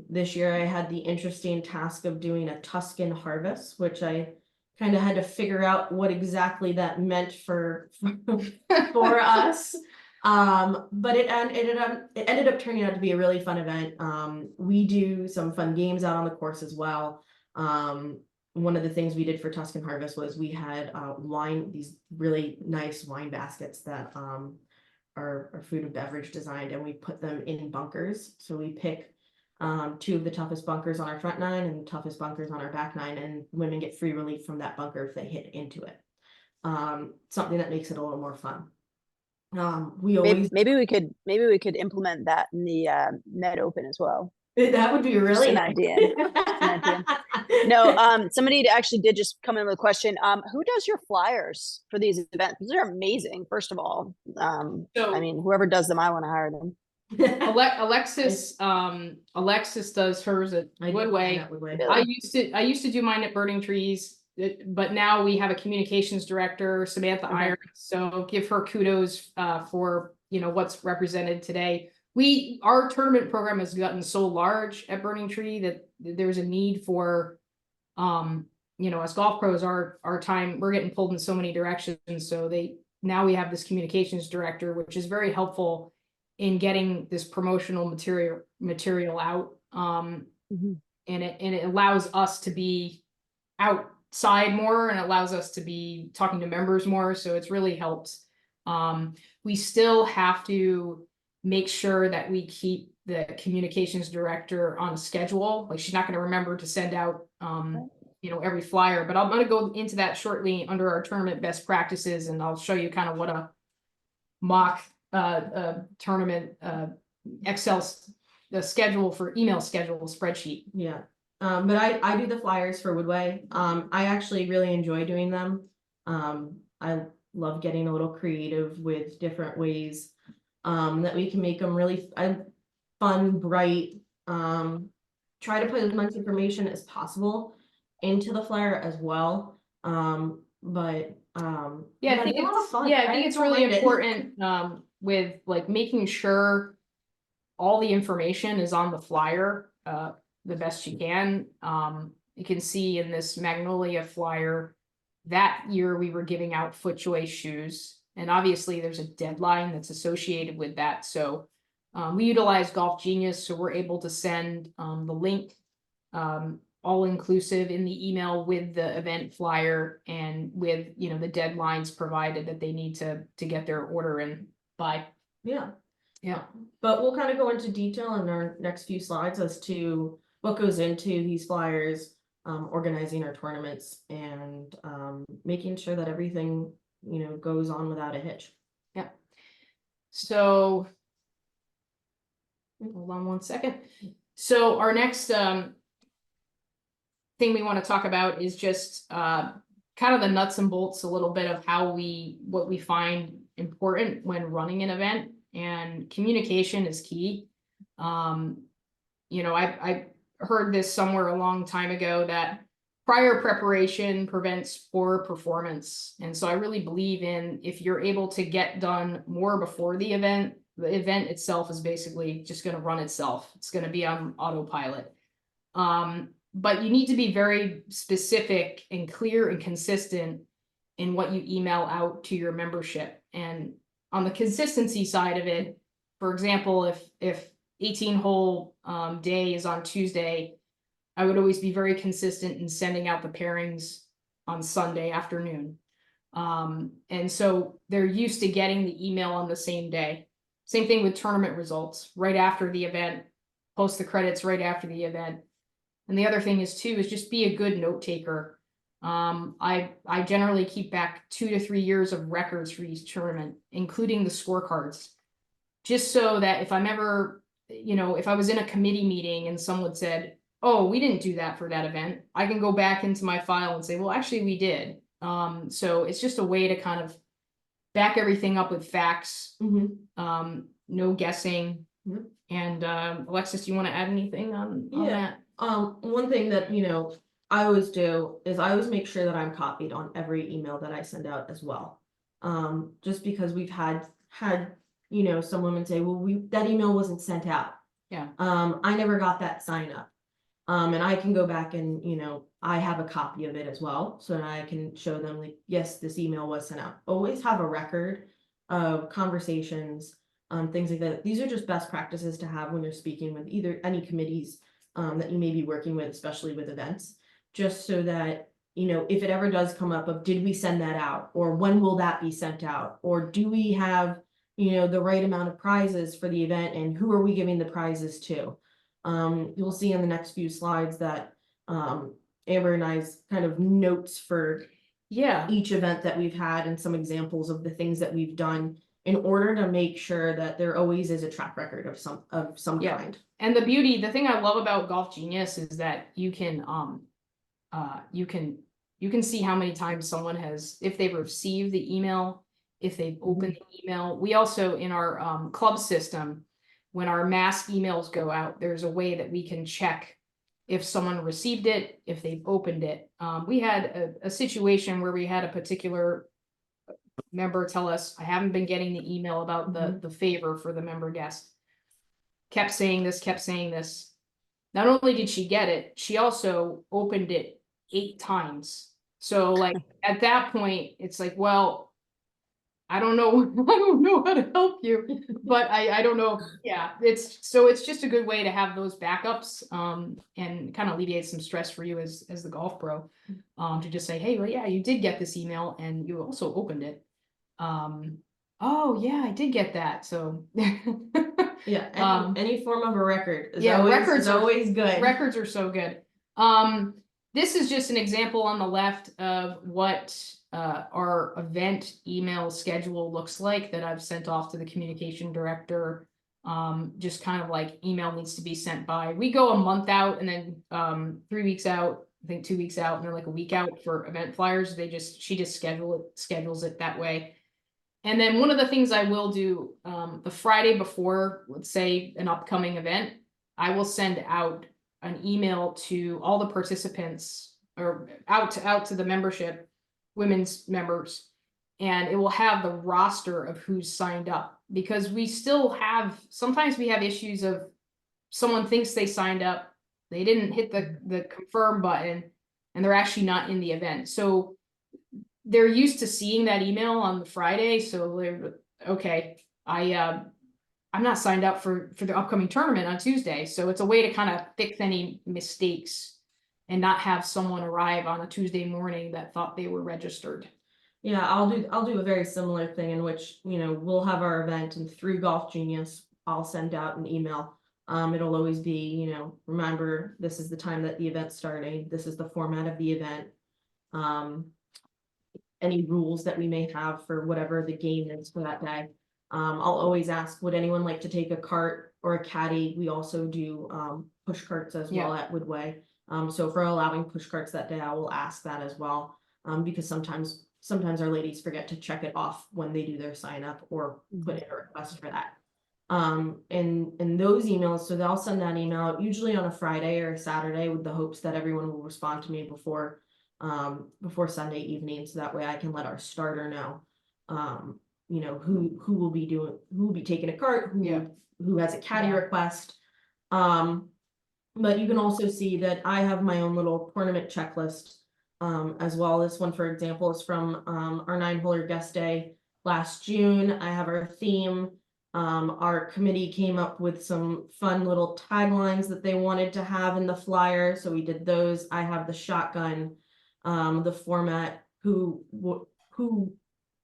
This year I had the interesting task of doing a Tuscan harvest, which I kind of had to figure out what exactly that meant for us. But it ended up turning out to be a really fun event. We do some fun games out on the course as well. One of the things we did for Tuscan Harvest was we had these really nice wine baskets that are food and beverage designed, and we put them in bunkers. So we pick 2 of the toughest bunkers on our front 9 and the toughest bunkers on our back 9, and women get free relief from that bunker if they hit into it. Something that makes it a little more fun. We always Maybe we could implement that in the Met Open as well. that would be Just really an nice. idea. No, somebody actually did just come in with a question. Who does your flyers for these events? They're amazing, first of all. I mean, whoever does them, I want to hire them. Alexis does hers at Woodway. Really? I used to do mine at Burning Trees, but now we have a communications director, Samantha Okay. Iron. So give her kudos for what's represented today. Our tournament program has gotten so large at Burning Tree that there's a need for as golf pros, our time, we're getting pulled in so many directions. So now we have this communications director, which is very helpful in getting this promotional material out. And it allows us to be outside more, and allows us to be talking to members more. So it's really helped. We still have to make sure that we keep the communications director on a schedule. Like, she's not going to remember to send out every flyer, but I'm going to go into that shortly under our tournament best practices, and I'll show you kind of what a mock tournament Excel schedule for email schedule spreadsheet. Yeah. But I do the flyers for Woodway. I actually really enjoy doing them. I love getting a little creative with different ways that we can make them really fun, bright. Try to put as much information as possible into the flyer as well. But I think it's really important with like making sure all the information is on the flyer the best you can. You can see in this Magnolia flyer that year we were giving out FootJoy shoes, and obviously there's a deadline that's associated with that. So we utilize Golf Genius, so we're able to send the link all inclusive in the email with the event flyer and with the deadlines provided that they need to get their order in by. Yeah. Yeah. But we'll kind of go into detail in our next few slides as to what goes into these flyers, organizing our tournaments, and making sure that everything goes on without a hitch. Yeah. So hold on one second. So our next thing we want to talk about is just kind of the nuts and bolts, a little bit of what we find important when running an event, and communication is key. I heard this somewhere a long time ago that prior preparation prevents poor performance. And so I really believe in, if you're able to get done more before the event itself is basically just going to run itself. It's going to be on autopilot. But you need to be very specific and clear and consistent in what you email out to your membership. And on the consistency side of it, for example, if 18-hole day is on Tuesday, I would always be very consistent in sending out the pairings on Sunday afternoon. And so they're used to getting the email on the same day. Same thing with tournament results, right after the event, post the credits right after the event. And the other thing is just be a good note taker. I generally keep back 2 to 3 years of records for each tournament, including the scorecards, just so that if I'm ever, if I was in a committee meeting and someone said, oh, we didn't do that for that event, I can go back into my file and say, well, actually we did. So it's just a way to kind of back everything up with facts, no guessing. Mhm. And Alexis, do you want to add anything on Yeah. that? One thing that, I always do is I always make sure that I'm copied on every email that I send out as well. Just because we've had, some women say, well, that email wasn't sent out. Yeah. I never got that sign up. And I can go back and, I have a copy of it as well. So that I can show them like, yes, this email was sent out. Always have a record of conversations, things like that. These are just best practices to have when you're speaking with either any committees that you may be working with, especially with events, just so that, if it ever does come up of, did we send that out? Or when will that be sent out? Or do we have, the right amount of prizes for the event, and who are we giving the prizes to? You'll see in the next few slides that Amber and I's kind of notes for each event that we've had and some examples of the things that we've done in order to make sure that there always is a track record of some Yeah. kind. And the thing I love about Golf Genius is that you can see how many times someone has, if they've received the email, if they've opened the email. We also, in our club system, when our mass emails go out, there's a way that we can check if someone received it, if they've opened it. We had a situation where we had a particular member tell us, I haven't been getting the email about the favor for the member guest. Kept saying this. Not only did she get it, she also opened it 8 times. So like at that point, it's like, well, I don't know how to help you, but I don't know. Yeah, it's just a good way to have those backups, and kind of alleviate some stress for you as the golf pro, to just say, hey, well, yeah, you did get this email and you also opened it. Oh yeah, I did get that. So Yeah, any form of a record is records are always good. Records are so good. This is just an example on the left of what our event email schedule looks like that I've sent off to the communication director. Just kind of like email needs to be sent by. We go a month out and then 3 weeks out, I think 2 weeks out, and then like a week out for event flyers. She just schedules it that way. And then one of the things I will do, the Friday before, let's say an upcoming event, I will send out an email to all the participants, or out to the membership, women's members, and it will have the roster of who's signed up, because sometimes we have issues of someone thinks they signed up, they didn't hit the confirm button, and they're actually not in the event. So they're used to seeing that email on the Friday, so they're okay. I'm not signed up for the upcoming tournament on Tuesday, so it's a way to kind of fix any mistakes and not have someone arrive on a Tuesday morning that thought they were registered. Yeah, I'll do a very similar thing in which, we'll have our event, and through Golf Genius, I'll send out an email. It'll always be, remember, this is the time that the event's starting, this is the format of the event. Any rules that we may have for whatever the game is for that day. I'll always ask, would anyone like to take a cart or a caddy? We also do push carts as well at Woodway. So if we're allowing push carts that day, I will ask that as well. because sometimes our ladies forget to check it off when they do their sign up or put in a request for that. And those emails, so they'll send that email out usually on a Friday or a Saturday with the hopes that everyone will respond to me before Sunday evening, so that way I can let our starter know, you know, who will be taking a cart, who has a caddy Yeah. request. But you can also see that I have my own little tournament checklist, as well. This one, for example, is from our 9-holer guest day last June. I have our theme. Our committee came up with some fun little taglines that they wanted to have in the flyer, so we did those. I have the shotgun, the format,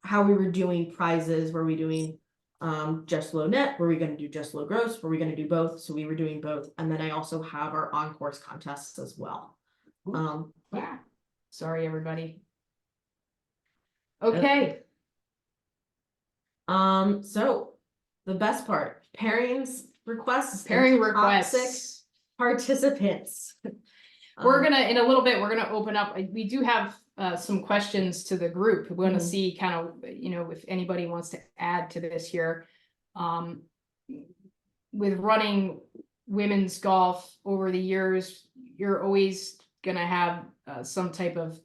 how we were doing prizes. Were we doing just low net? Were we going to do just low gross? Were we going to do both? So we were doing both. And then I also have our on-course contests as well. Yeah. Sorry, everybody. Okay. So the best part, pairings requests. and Pairing toxic requests. participants. We're gonna, in a little bit, we're gonna open up, we do have some questions to the group. We're gonna Mhm. see kind of, you know, if anybody wants to add to this here. With running women's golf over the years, you're always gonna have some type of,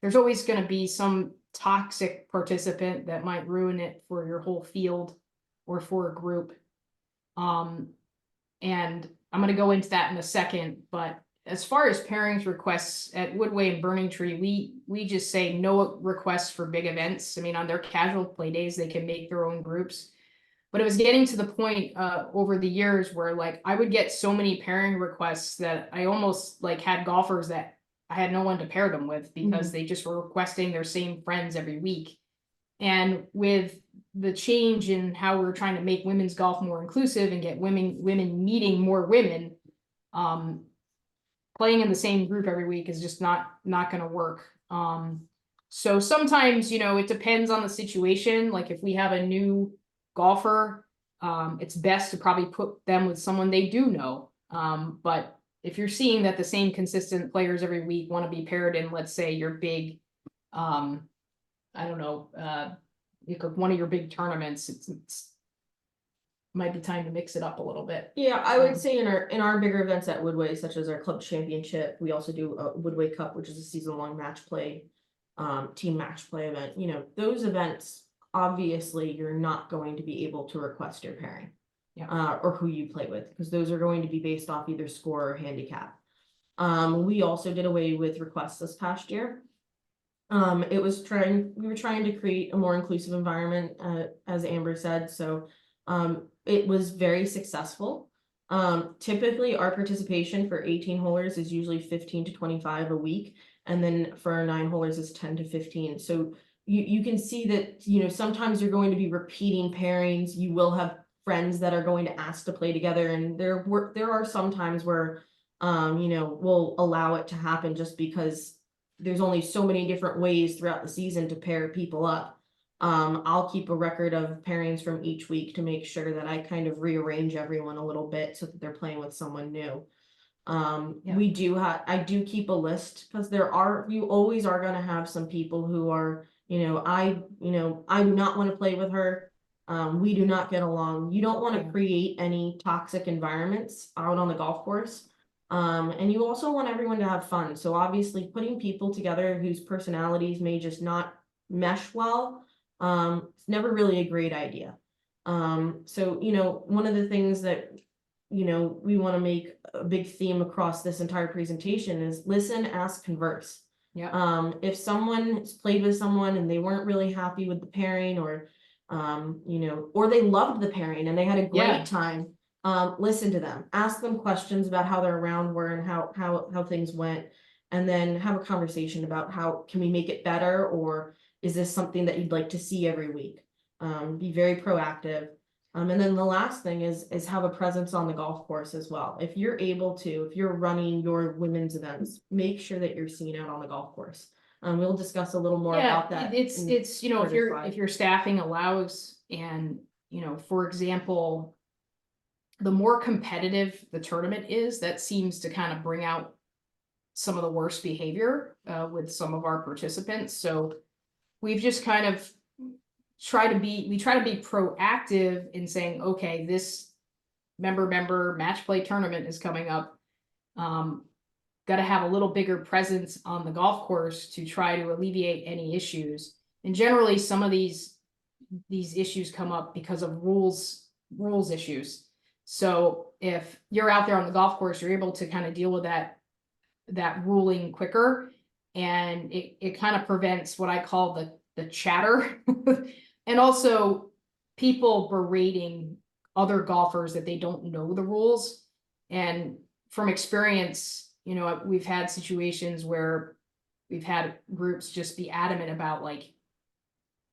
there's always gonna be some toxic participant that might ruin it for your whole field or for a group. And I'm gonna go into that in a second, but as far as pairings requests at Woodway and Burning Tree, we just say no requests for big events. I mean, on their casual play days, they can make their own groups. But it was getting to the point over the years where like I would get so many pairing requests that I almost like had golfers that I had no one to pair them with because they just were requesting their same friends every week. And with the change in how we're trying to make women's golf more inclusive and get women meeting more women, playing in the same group every week is just not going to work. So sometimes, you know, it depends on the situation. Like if we have a new golfer, it's best to probably put them with someone they do know. But if you're seeing that the same consistent players every week want to be paired in, let's say your big, I don't know, one of your big tournaments, it's might be time to mix it up a little bit. Yeah, I would say in our bigger events at Woodway, such as our club championship, we also do a Woodway Cup, which is a season-long match play, team match play event. You know, those events, obviously, you're not going to be able to request your pairing, or who you play with, because those are going to be based off either score or handicap. We also did away with requests this past year. We were trying to create a more inclusive environment, as Amber said, so it was very successful. Typically our participation for 18-holers is usually 15 to 25 a week, and then for our 9-holers is 10 to 15. So you can see that, you know, sometimes you're going to be repeating pairings. You will have friends that are going to ask to play together, and there are some times where you know, we'll allow it to happen just because there's only so many different ways throughout the season to pair people up. I'll keep a record of pairings from each week to make sure that I kind of rearrange everyone a little bit so that they're playing with someone new. I do keep a list, because you always are going to have some people who are, I do not want to play with her. We do not get along. You don't want to create any toxic environments out on the golf course. And you also want everyone to have fun. So obviously putting people together whose personalities may just not mesh well, it's never really a great idea. So, one of the things that, we want to make a big theme across this entire presentation is listen, ask, converse. If someone has played with someone and they weren't really happy with the pairing, or, or they loved the pairing and they had a great time, listen to them, ask them questions about how their round were and how things went, and then have a conversation about how can we make it better, or is this something that you'd like to see every week? Be very proactive. And then the last thing is have a presence on the golf course as well. If you're running your women's events, make sure that you're seen out on the golf course. We'll discuss a little more about that. It's if your staffing allows, and for example, the more competitive the tournament is, that seems to kind of bring out some of the worst behavior with some of our participants. So we've just kind of try to be proactive in saying, okay, this member match play tournament is coming up. Got to have a little bigger presence on the golf course to try to alleviate any issues. And generally some of these issues come up because of rules issues. So if you're out there on the golf course, you're able to kind of deal with that ruling quicker, and it kind of prevents what I call the chatter and also people berating other golfers that they don't know the rules. And from experience, you know, we've had situations where we've had groups just be adamant about, like,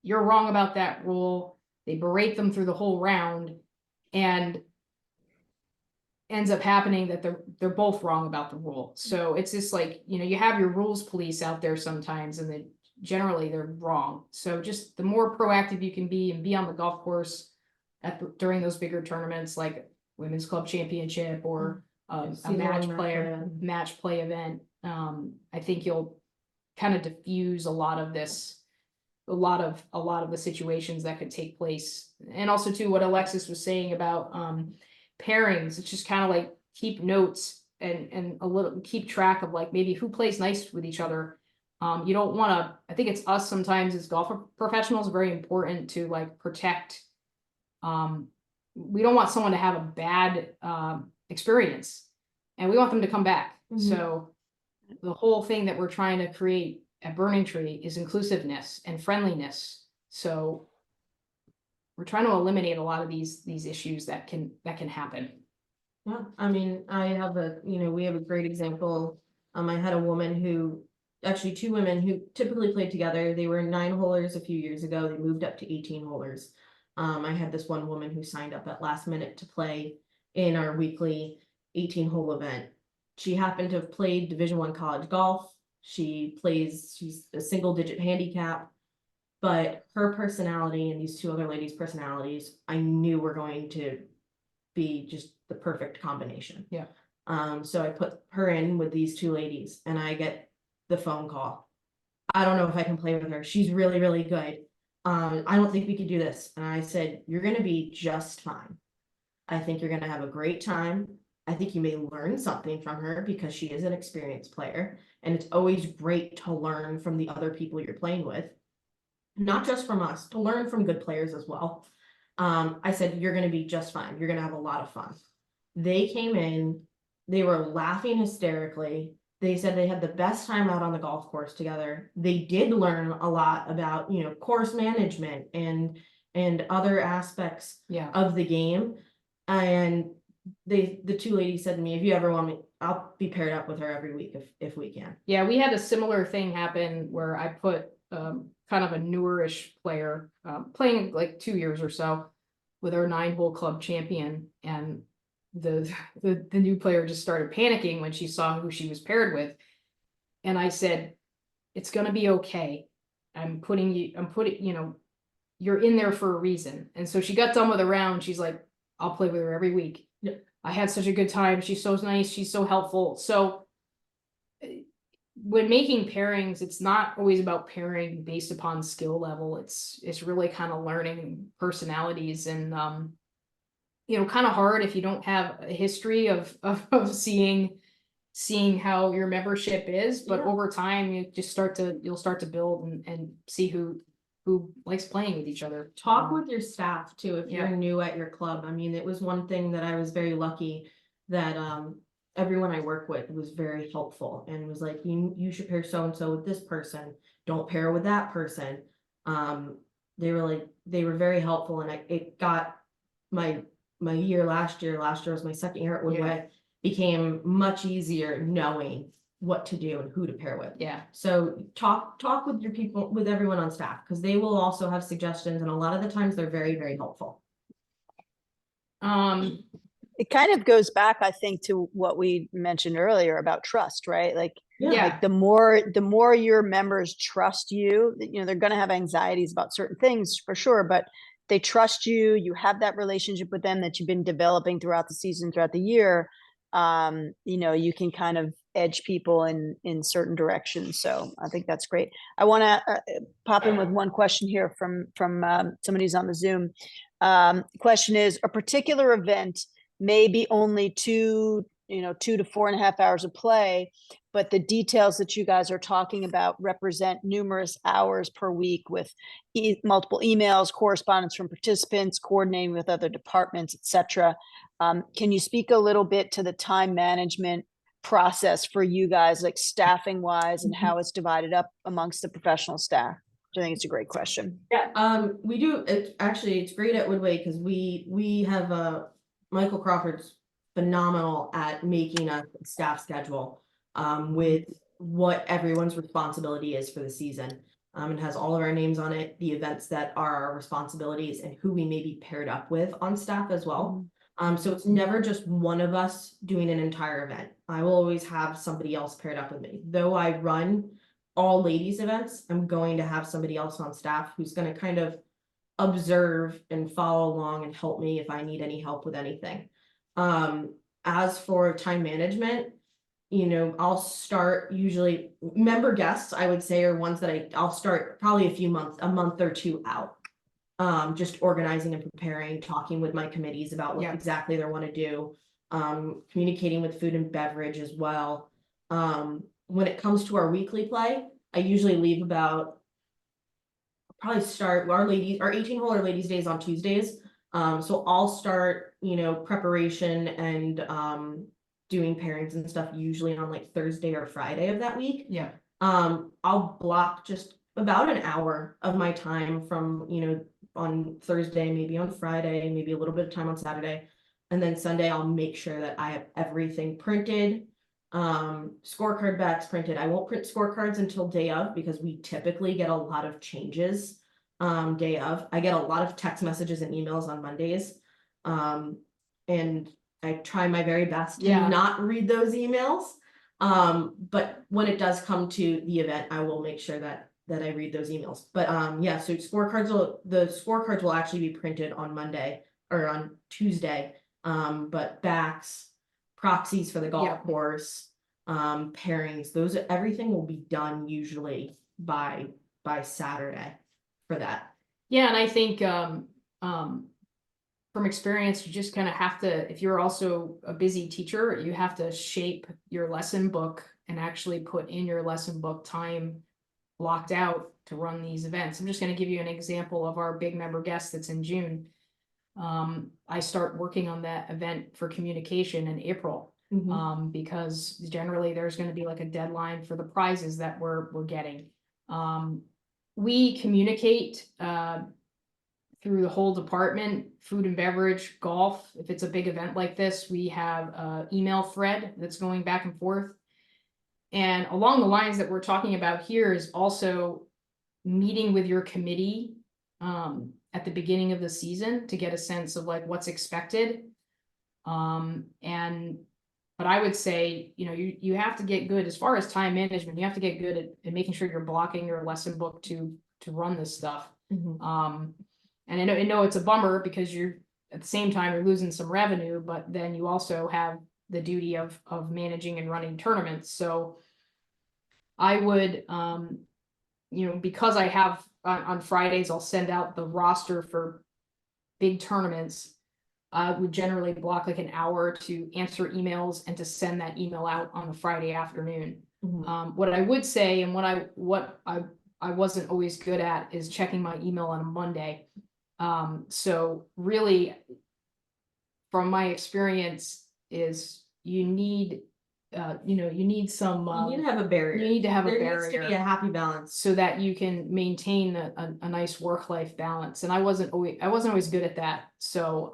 you're wrong about that rule. They berate them through the whole round, and ends up happening that they're both wrong about the rule. So it's just like, you know, you have your rules police out there sometimes, and then generally they're wrong. So just the more proactive you can be and be on the golf course during those bigger tournaments, like Women's Club Championship or a match play event, I think you'll kind of diffuse a lot of the situations that could take place. And also too, what Alexis was saying about pairings, it's just kind of like keep notes and a little keep track of, like, maybe who plays nice with each other. You don't want to, I think it's us sometimes as golf professionals, very important to, like, protect. We don't want someone to have a bad experience, and we want them to come back. So the whole thing that we're trying to create at Burning Tree is inclusiveness and friendliness. So we're trying to eliminate a lot of these issues that can happen. Yeah, I mean, we have a great example. I had a woman actually two women who typically played together. They were 9-holers a few years ago. They moved up to 18-holers. I had this one woman who signed up at last minute to play in our weekly 18-hole event. She happened to have played Division I college golf. She's a single-digit handicap. But her personality and these two other ladies' personalities, I knew were going to be just the perfect combination. Yeah. So I put her in with these two ladies, and I get the phone call. I don't know if I can play with her. She's really, really good. I don't think we could do this. And I said, you're going to be just fine. I think you're going to have a great time. I think you may learn something from her because she is an experienced player. And it's always great to learn from the other people you're playing with. Not just from us, to learn from good players as well. I said, you're going to be just fine. You're going to have a lot of fun. They came in, they were laughing hysterically. They said they had the best time out on the golf course together. They did learn a lot about, course management and other aspects of the game. And the two ladies said to me, if you ever want me, I'll be paired up with her every week if we can. Yeah, we had a similar thing happen where I put kind of a newerish player playing like 2 years or so with our 9-hole club champion, and the new player just started panicking when she saw who she was paired with. And I said, it's going to be okay. You're in there for a reason. And so she got done with a round. She's like, I'll play with her every week. Yep. I had such a good time. She's so nice. She's so helpful. So when making pairings, it's not always about pairing based upon skill level. It's really kind of learning personalities, and kind of hard if you don't have a history of seeing how your membership is. But over time, you'll start to build and see who likes playing with each other. Talk with your staff too if you're new at your club. I mean, it was one thing that I was very lucky that everyone I work with was very helpful and was like, you should pair so and so with this person. Don't pair with that person. They were very helpful, and it got my year last year. Last year was my second year at Woodway. Became much easier knowing what to do and who to pair with. Yeah. So talk with your people, with everyone on staff, because they will also have suggestions, and a lot of the times they're very, very helpful. It kind of goes back, I think, to what we mentioned earlier about trust, right? Like, like the more your members trust you, they're going to have anxieties about certain things for sure, but they trust you. You have that relationship with them that you've been developing throughout the season, throughout the year. You can kind of edge people in certain directions. So I think that's great. I want to pop in with one question here from somebody who's on the Zoom. Question is, a particular event may be only 2 to 4.5 hours of play, but the details that you guys are talking about represent numerous hours per week with multiple emails, correspondence from participants, coordinating with other departments, etc. Can you speak a little bit to the time management process for you guys, like staffing wise, and how it's divided up amongst the professional staff? I think it's a great question. Yeah, we do, it's great at Woodway because we have Michael Crawford's phenomenal at making a staff schedule with what everyone's responsibility is for the season. It has all of our names on it, the events that are our responsibilities, and who we may be paired up with on staff as well. So it's never just one of us doing an entire event. I will always have somebody else paired up with me. Though I run all ladies events, I'm going to have somebody else on staff who's going to kind of observe and follow along and help me if I need any help with anything. As for time management, I'll start usually member guests, I would say, are ones that I'll start probably a month or two out. Just organizing and preparing, talking with my committees about what exactly they want to do, communicating with food and beverage as well. When it comes to our weekly play, I usually leave probably start our 18-holer ladies days on Tuesdays. So I'll start, preparation and doing pairings and stuff usually on like Thursday or Friday of that week. Yeah. I'll block just about an hour of my time from, on Thursday, maybe on Friday, maybe a little bit of time on Saturday. And then Sunday, I'll make sure that I have everything printed, scorecard backs printed. I won't print scorecards until day of because we typically get a lot of changes day of. I get a lot of text messages and emails on Mondays. And I try my very best to not read those emails. But when it does come to the event, I will make sure that I read those emails. But so the scorecards will actually be printed on Monday or on Tuesday. But backs, proxies for the golf course, pairings, everything will be done usually by Saturday for that. Yeah, and I think from experience, you just kind of have to, if you're also a busy teacher, you have to shape your lesson book and actually put in your lesson book time blocked out to run these events. I'm just going to give you an example of our big member guest that's in June. I start working on that event for communication in April, because generally there's going to be like a deadline for the prizes that we're getting. We communicate through the whole department, food and beverage, golf. If it's a big event like this, we have an email thread that's going back and forth. And along the lines that we're talking about here is also meeting with your committee at the beginning of the season to get a sense of like what's expected. But I would say, you have to get good as far as time management. You have to get good at making sure you're blocking your lesson book to run this stuff. And I know it's a bummer because you're at the same time you're losing some revenue, but then you also have the duty of managing and running tournaments. So I would, because I have on Fridays, I'll send out the roster for big tournaments. I would generally block like an hour to answer emails and to send that email out on the Friday afternoon. What I would say, and what I wasn't always good at, is checking my email on a Monday. So really, from my experience, is you need you need some you need to have a barrier. You need to have a barrier. There needs to be a happy balance so that you can maintain a nice work-life balance. And I wasn't always good at that. So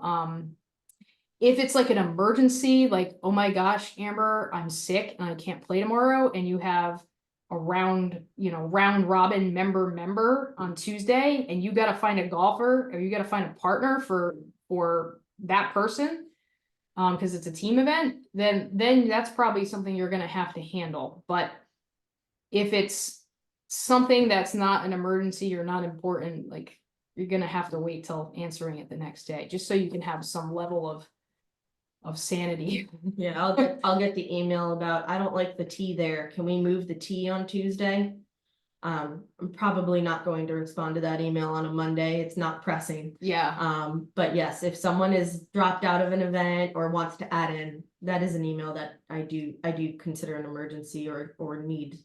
if it's like an emergency, like, oh my gosh, Amber, I'm sick and I can't play tomorrow, and you have a round robin member on Tuesday, and you got to find a golfer or you got to find a partner for that person, because it's a team event, then that's probably something you're going to have to handle. But if it's something that's not an emergency or not important, like, you're going to have to wait till answering it the next day, just so you can have some level of of sanity. Yeah, I'll get the email about, I don't like the tea there. Can we move the tea on Tuesday? I'm probably not going to respond to that email on a Monday. It's not pressing. Yeah, But yes, if someone is dropped out of an event or wants to add in, that is an email that I do consider an emergency or need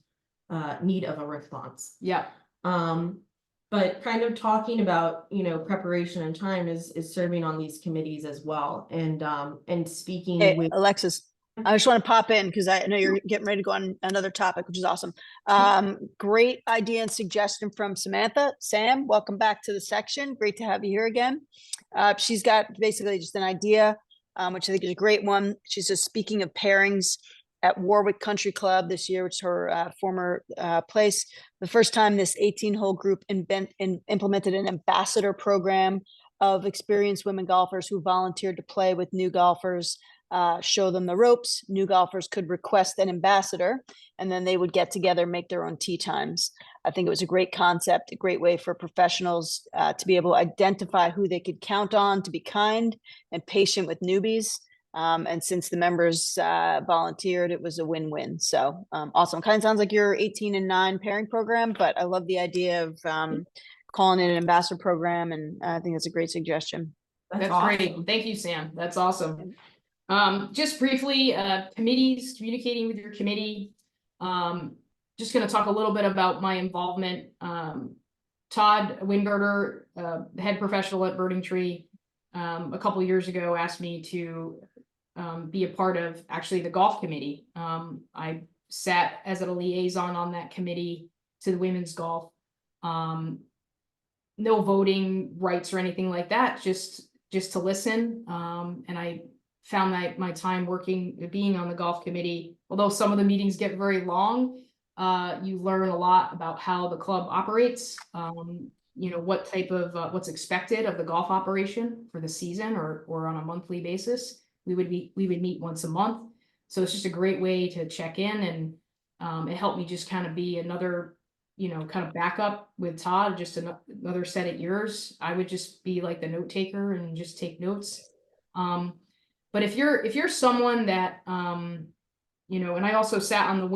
of a response. yeah, But kind of talking about, preparation and time is serving on these committees as well. And speaking Hey, with, Alexis, I just want to pop in because I know you're getting ready to go on another topic, which is awesome. Great idea and suggestion from Samantha. Sam, welcome back to the section. Great to have you here again. She's got basically just an idea, which I think is a great one. She's just speaking of pairings at Warwick Country Club this year, which is her former place. The first time this 18-hole group implemented an ambassador program of experienced women golfers who volunteered to play with new golfers, show them the ropes. New golfers could request an ambassador, and then they would get together, make their own tee times. I think it was a great concept, a great way for professionals to be able to identify who they could count on to be kind and patient with newbies. And since the members volunteered, it was a win-win. So awesome. Kind of sounds like your 18 and 9 pairing program, but I love the idea of calling it an ambassador program, and I think that's a great suggestion. that's awesome. great. Thank you, Sam. That's awesome. Just briefly, committees, communicating with your committee. Just going to talk a little bit about my involvement. Todd Wingarter, head professional at Burning Tree, a couple of years ago asked me to be a part of actually the golf committee. I sat as a liaison on that committee to the women's golf. No voting rights or anything like that, just to listen. And I found that my time being on the golf committee, although some of the meetings get very long, you learn a lot about how the club operates, what type of what's expected of the golf operation for the season or on a monthly basis. We would meet once a month. So it's just a great way to check in, and it helped me just kind of be another, kind of backup with Todd, just another set of ears. I would just be like the note taker and just take notes. But if you're someone that, and I also sat on the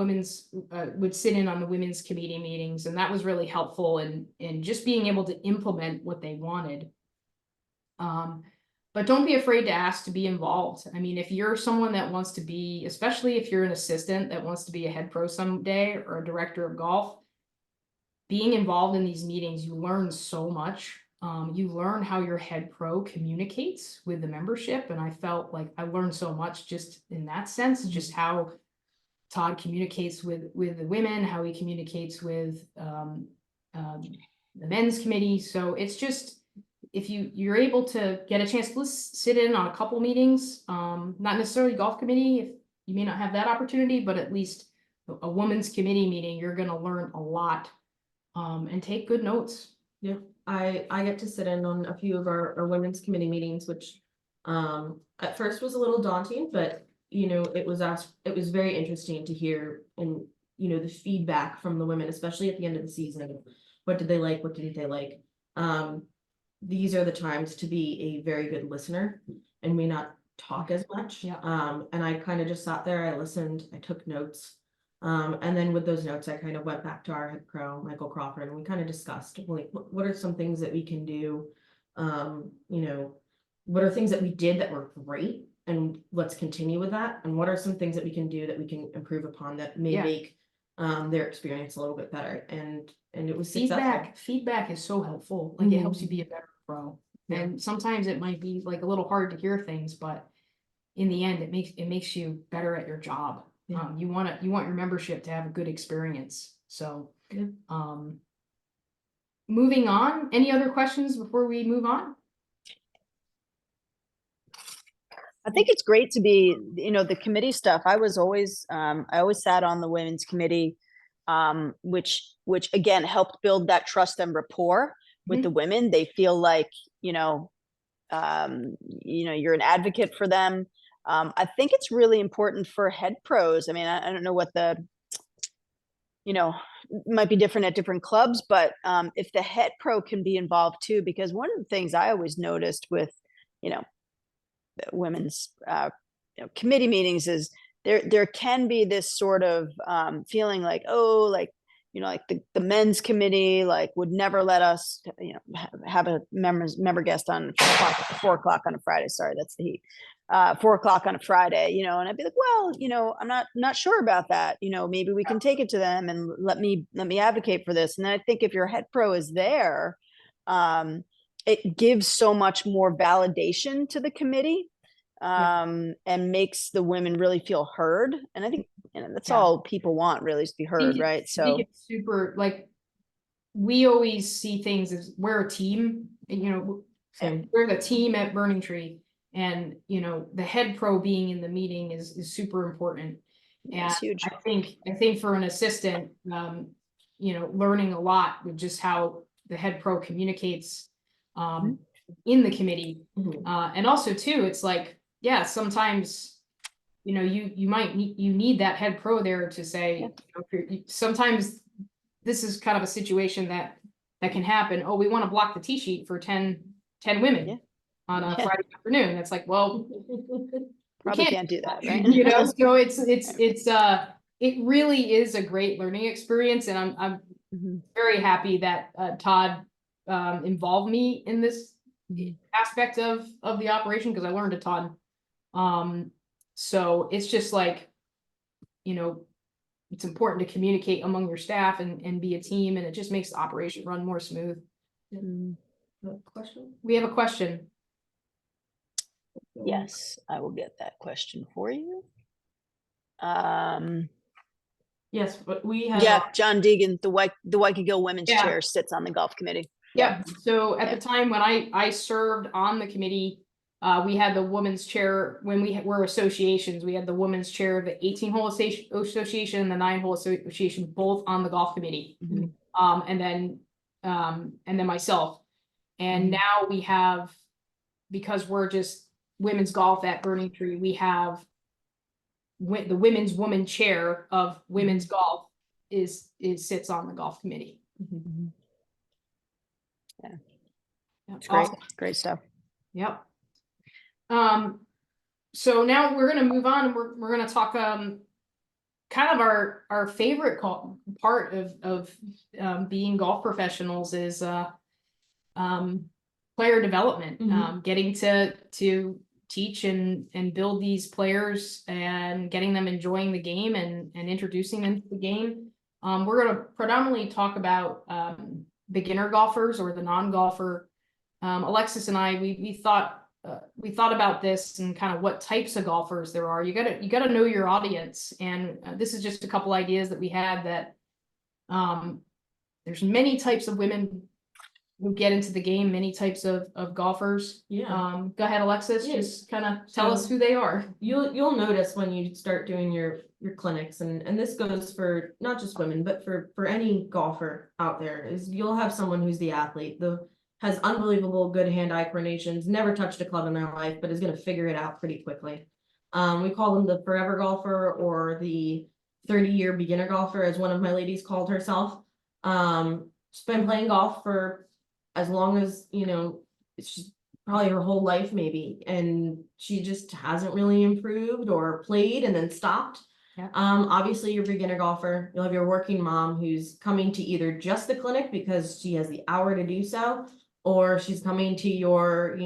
would sit in on the women's committee meetings, and that was really helpful in just being able to implement what they wanted. But don't be afraid to ask to be involved. I mean, if you're someone that wants to be, especially if you're an assistant that wants to be a head pro someday or a director of golf, being involved in these meetings, you learn so much. You learn how your head pro communicates with the membership. And I felt like I learned so much just in that sense, just how Todd communicates with the women, how he communicates with the men's committee. So it's just, if you're able to get a chance to sit in on a couple meetings, not necessarily golf committee, if you may not have that opportunity, but at least a women's committee meeting, you're going to learn a lot and take good notes. Yeah, I get to sit in on a few of our women's committee meetings, which at first was a little daunting, but it was very interesting to hear, and the feedback from the women, especially at the end of the season. What did they like? What didn't they like? These are the times to be a very good listener and may not talk as much. Yeah. And I kind of just sat there, I listened, I took notes. And then with those notes, I kind of went back to our head pro, Michael Crawford, and we kind of discussed, like, what are some things that we can do? What are things that we did that were great, and let's continue with that. And what are some things that we can do that we can improve upon that may make their experience a little bit better? And it was successful. Feedback is so helpful. Like, it helps you be a better pro. Yeah. And sometimes it might be like a little hard to hear things, but in the end, it makes you better at your job. Yeah. You want your membership to have a good experience. So, Yeah. Moving on, any other questions before we move on? I think it's great to be, the committee stuff. I always sat on the women's committee, which again helped build that trust and rapport with the women. They feel like, you're an advocate for them. I think it's really important for head pros. I mean, I don't know what might be different at different clubs, but if the head pro can be involved too, because one of the things I always noticed with, women's committee meetings is there can be this sort of feeling like, oh, like, like the men's committee, like, would never let us, have a member guest on 4 o'clock on a Friday. Sorry, that's the heat. 4 o'clock on a Friday, and I'd be like, well, I'm not sure about that. Maybe we can take it to them and let me advocate for this. And then I think if your head pro is there, it gives so much more validation to the committee, and makes the women really feel heard. And I think that's all people want, really, is to be heard, right? I So think it's super, like, we always see things as we're a team, and we're the team at Burning Tree, and the head pro being in the meeting is super important. And it's huge. I think for an assistant, learning a lot with just how the head pro communicates in the committee. And also too, it's like, yeah, sometimes you might need that head pro there to say, sometimes this is kind of a situation that can happen. Oh, we want to block the T sheet for 10 women on a Friday afternoon. It's like, well, probably can't do that, right? So it really is a great learning experience, and I'm very happy that Todd involved me in this aspect of the operation, because I learned a ton. So it's just like, it's important to communicate among your staff and be a team, and it just makes the operation run more smooth. Question? We have a question. Yes, I will get that question for you. Yes, but we have. Yeah, John Deegan, the Waikagill Women's Yeah. Chair, sits on the golf committee. Yeah. So at the time when I served on the committee, we had the women's chair. When we were associations, we had the women's chair of the 18-hole association and the 9-hole association, both on the golf committee. And then myself. And now we have, because we're just women's golf at Burning Tree, we have the women's woman chair of women's golf sits on the golf committee. Yeah. It's great. Awesome. Great stuff. Yep. So now we're going to move on, and we're going to talk kind of our favorite part of being golf professionals is player development, getting to teach and build these players and getting them enjoying the game and introducing them to the game. We're going to predominantly talk about beginner golfers or the non-golfer. Alexis and I, we thought about this and kind of what types of golfers there are. You gotta know your audience, and this is just a couple ideas that we had, that there's many types of women who get into the game, many types of golfers. Yeah. Go ahead, Alexis. Yeah. Just kind of tell us who they are. You'll notice when you start doing your clinics, and this goes for not just women, but for any golfer out there, is you'll have someone who's the athlete, has unbelievable good hand-eye coordinations, never touched a club in their life, but is going to figure it out pretty quickly. We call them the forever golfer, or the 30-year beginner golfer, as one of my ladies called herself. She's been playing golf for as long as, it's probably her whole life maybe, and she just hasn't really improved or played and then stopped. Yeah. Obviously your beginner golfer, you'll have your working mom who's coming to either just the clinic because she has the hour to do so, or she's coming to your,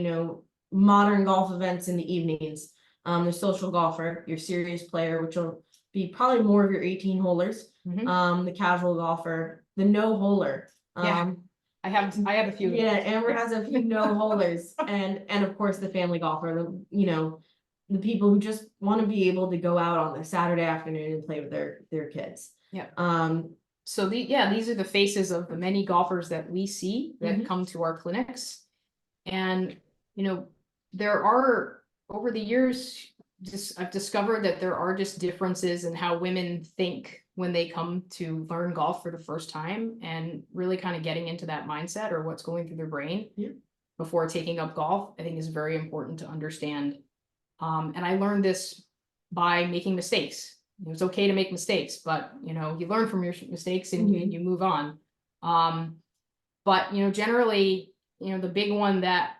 modern golf events in the evenings. The social golfer, your serious player, which will be probably more of your 18-holers, the casual golfer, the no-holer. Yeah. I have a few. Yeah, Amber has a few no-holers, and of course the family golfer, the people who just want to be able to go out on a Saturday afternoon and play with their kids. Yeah. So these are the faces of the many golfers that we see that come to our clinics. And, there are, over the years, I've discovered that there are just differences in how women think when they come to learn golf for the first time, and really kind of getting into that mindset or what's going through their brain before taking up golf, I think is very important to understand. And I learned this by making mistakes. It's okay to make mistakes, but you learn from your mistakes and you move on. But generally, the big one that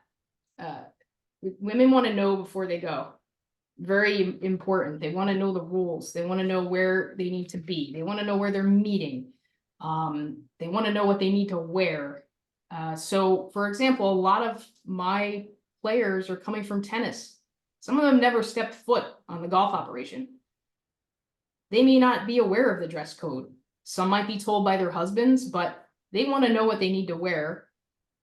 women want to know before they go, very important. They want to know the rules. They want to know where they need to be. They want to know where they're meeting. They want to know what they need to wear. So for example, a lot of my players are coming from tennis. Some of them never stepped foot on the golf operation. They may not be aware of the dress code. Some might be told by their husbands, but they want to know what they need to wear.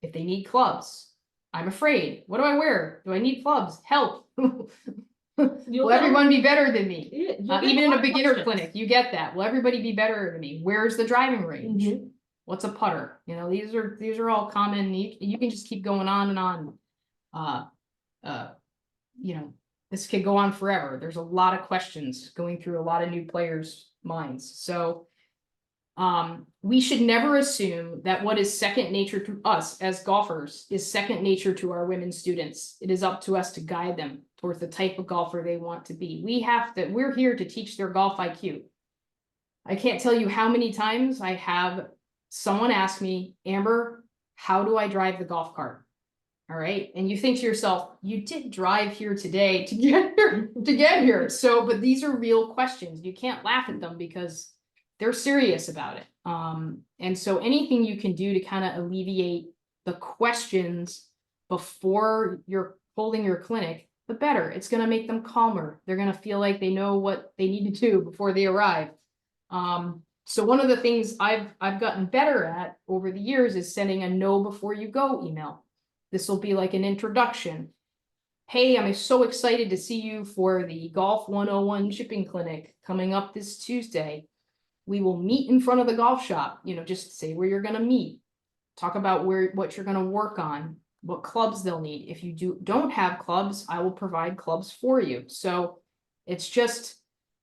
If they need clubs, I'm afraid. What do I wear? Do I need clubs? Help. Will everyone be better than me? Even in a beginner clinic, you get that. Will everybody be better than me? Where's the driving range? Mhm. What's a putter? You know, these are all common. You can just keep going on and on. You know, this could go on forever. There's a lot of questions going through a lot of new players' minds. So we should never assume that what is second nature to us as golfers is second nature to our women students. It is up to us to guide them towards the type of golfer they want to be. We're here to teach their golf IQ. I can't tell you how many times I have someone ask me, Amber, how do I drive the golf cart? All right. And you think to yourself, you did drive here today to get here. So, but these are real questions. You can't laugh at them because they're serious about it. And so anything you can do to kind of alleviate the questions before you're holding your clinic, the better. It's going to make them calmer. They're going to feel like they know what they need to do before they arrive. So one of the things I've gotten better at over the years is sending a know before you go email. This will be like an introduction. Hey, I'm so excited to see you for the Golf 101 Chipping Clinic coming up this Tuesday. We will meet in front of the golf shop, you know, just say where you're going to meet, talk about what you're going to work on, what clubs they'll need. If you don't have clubs, I will provide clubs for you. So it's just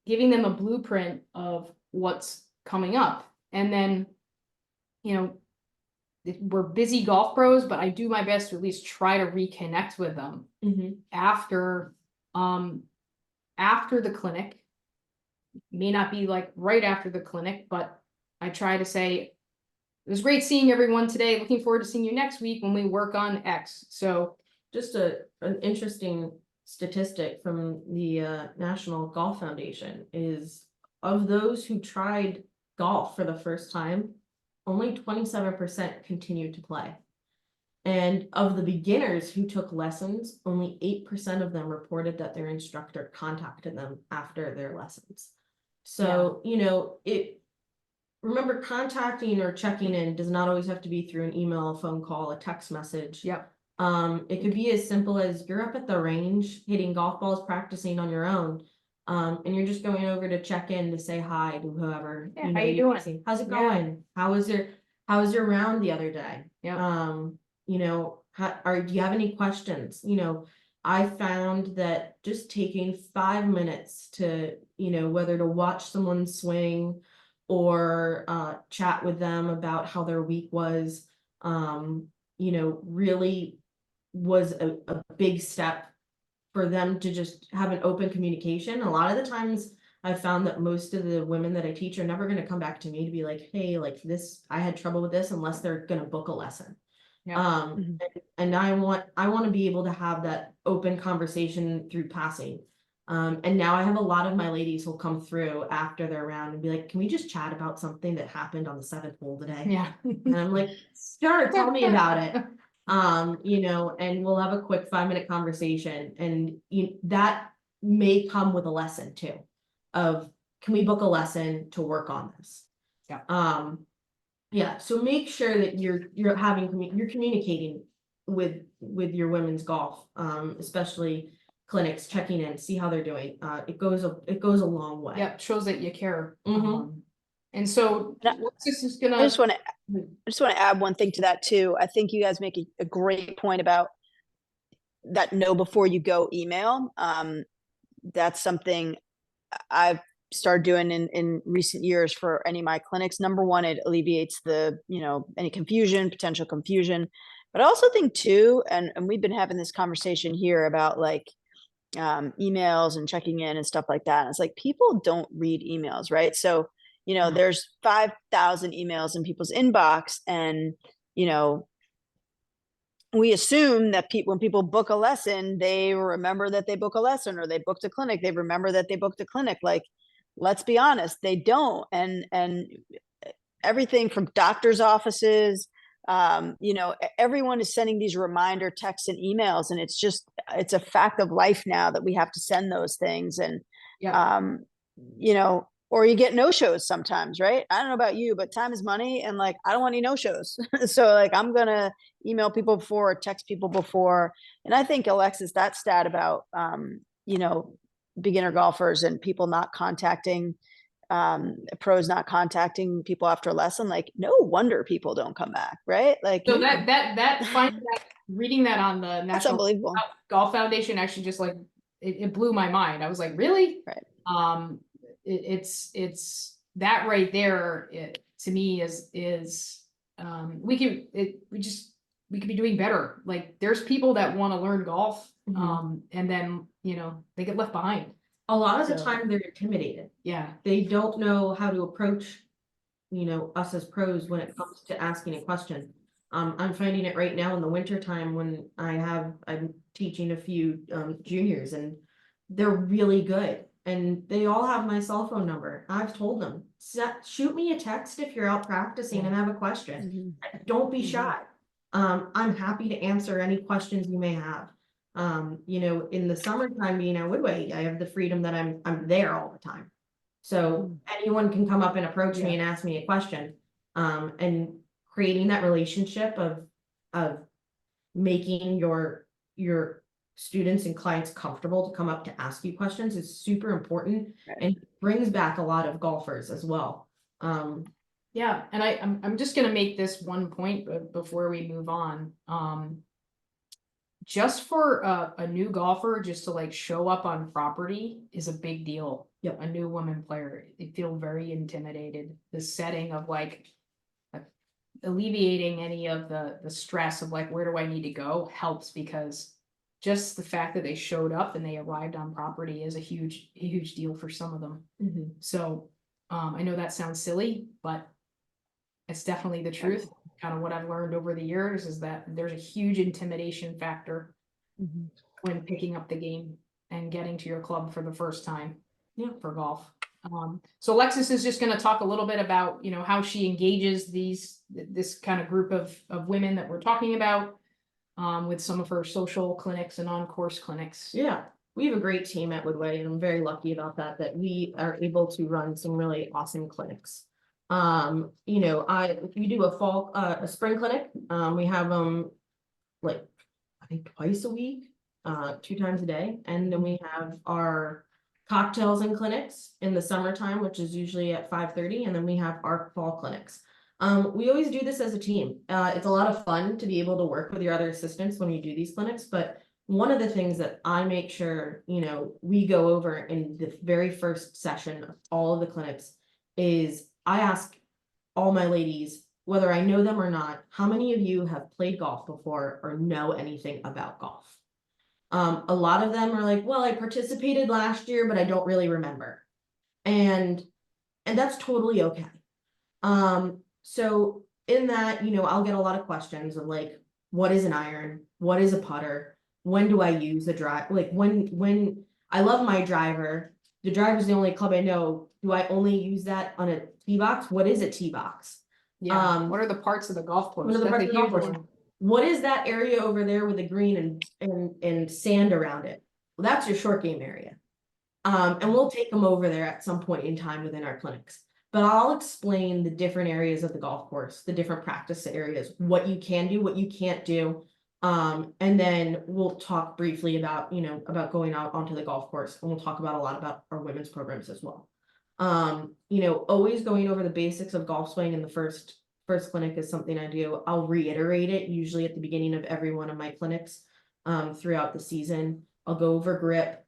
giving them a blueprint of what's coming up. And then, you know, we're busy golf pros, but I do my best to at least try to reconnect with them Mhm. after the clinic. May not be like right after the clinic, but I try to say, it was great seeing everyone today. Looking forward to seeing you next week when we work on X. So Just an interesting statistic from the National Golf Foundation is of those who tried golf for the first time, only 27% continued to play. And of the beginners who took lessons, only 8% of them reported that their instructor contacted them after their lessons. So, you know, remember, contacting or checking in does not always have to be through an email, a phone call, a text message. yep. It could be as simple as you're up at the range hitting golf balls, practicing on your own. And you're just going over to check in to say hi to whoever. Yeah, how you doing? see. How's it Yeah. going? How was your round the other day? Yeah. You know, do you have any questions? You know, I found that just taking 5 minutes to, you know, whether to watch someone swing or chat with them about how their week was, you know, really was a big step for them to just have an open communication. A lot of the times I found that most of the women that I teach are never going to come back to me to be like, hey, like this, I had trouble with this, unless they're going to book a lesson. Yeah. And I want to be able to have that open conversation through passing. And now I have a lot of my ladies who'll come through after their round and be like, can we just chat about something that happened on the 7th hole today? Yeah. And I'm like, sure, tell me about it. You know, and we'll have a quick 5-minute conversation, and that may come with a lesson too, of can we book a lesson to work on this? Yeah, so make sure that you're communicating with your women's golf, especially clinics, checking in, see how they're doing. It goes a long way. Yep, shows that you care. Mhm. And so Now, this is gonna. I just want to add one thing to that too. I think you guys make a great point about that know before you go email. That's something I've started doing in recent years for any of my clinics. Number one, it alleviates the, you know, any potential confusion. But I also think too, and we've been having this conversation here about like emails and checking in and stuff like that. And it's like people don't read emails, right? So, you know, there's 5,000 emails in people's inbox, and, you know, we assume that when people book a lesson, they remember that they book a lesson, or they booked a clinic, they remember that they booked a clinic. Like, let's be honest, they don't. And everything from doctors' offices, everyone is sending these reminder texts and emails, and it's a fact of life now that we have to send those things. And Yeah. or you get no-shows sometimes, right? I don't know about you, but time is money, and like, I don't want any no-shows. So like, I'm gonna email people before, or text people before. And I think, Alexis, that stat about beginner golfers and people not contacting pros not contacting people after a lesson, like, no wonder people don't come back, right? Like, So reading that on the that's National unbelievable. Golf Foundation actually just like it blew my mind. I was like, really? Right. It's that right there. To me is we could be doing better. Like, there's people that want to learn golf, and then they get left behind. A lot of the So- time they're intimidated. Yeah. They don't know how to approach, us as pros when it comes to asking a question. I'm finding it right now in the winter time when I'm teaching a few juniors, and they're really good. And they all have my cell phone number. I've told them, shoot me a text if you're out practicing and have a question. Don't be shy. I'm happy to answer any questions you may have. In the summertime being at Woodway, I have the freedom that I'm there all the time. So anyone can come up and approach me and ask me a question. And creating that relationship of making your students and clients comfortable to come up to ask you questions is super important, and brings back a lot of golfers as well. Yeah, and I'm just gonna make this one point before we move on. Just for a new golfer, just to like show up on property is a big deal. Yep. A new woman player, they feel very intimidated. The setting of like alleviating any of the stress of like, where do I need to go, helps, because just the fact that they showed up and they arrived on property is a huge deal for some of them. So I know that sounds silly, but it's definitely the truth. Kind of what I've learned over the years is that there's a huge intimidation factor when picking up the game and getting to your club for the first time for golf. So Alexis is just going to talk a little bit about, how she engages this kind of group of women that we're talking about, with some of her social clinics and on-course clinics. Yeah, we have a great team at Woodway, and I'm very lucky about that we are able to run some really awesome clinics. We do a spring clinic. We have them like, I think twice a week, 2 times a day. And then we have our cocktails and clinics in the summertime, which is usually at 5:30. And then we have our fall clinics. We always do this as a team. It's a lot of fun to be able to work with your other assistants when you do these clinics. But one of the things that I make sure, we go over in the very first session of all of the clinics is I ask all my ladies, whether I know them or not, how many of you have played golf before or know anything about golf? A lot of them are like, well, I participated last year, but I don't really remember. And that's totally okay. So in that, I'll get a lot of questions of like, what is an iron? What is a putter? When do I use the drive? Like when I love my driver, the driver is the only club I know. Do I only use that on a tee box? What is a tee box? Yeah. What are the parts of the golf course? What are the That's parts a of the golf huge course? one. What is that area over there with the green and sand around it? Well, that's your short game area. And we'll take them over there at some point in time within our clinics. But I'll explain the different areas of the golf course, the different practice areas, what you can do, what you can't do. And then we'll talk briefly about, about going out onto the golf course, and we'll talk about a lot about our women's programs as well. Always going over the basics of golf swing in the first clinic is something I do. I'll reiterate it usually at the beginning of every one of my clinics, throughout the season. I'll go over grip,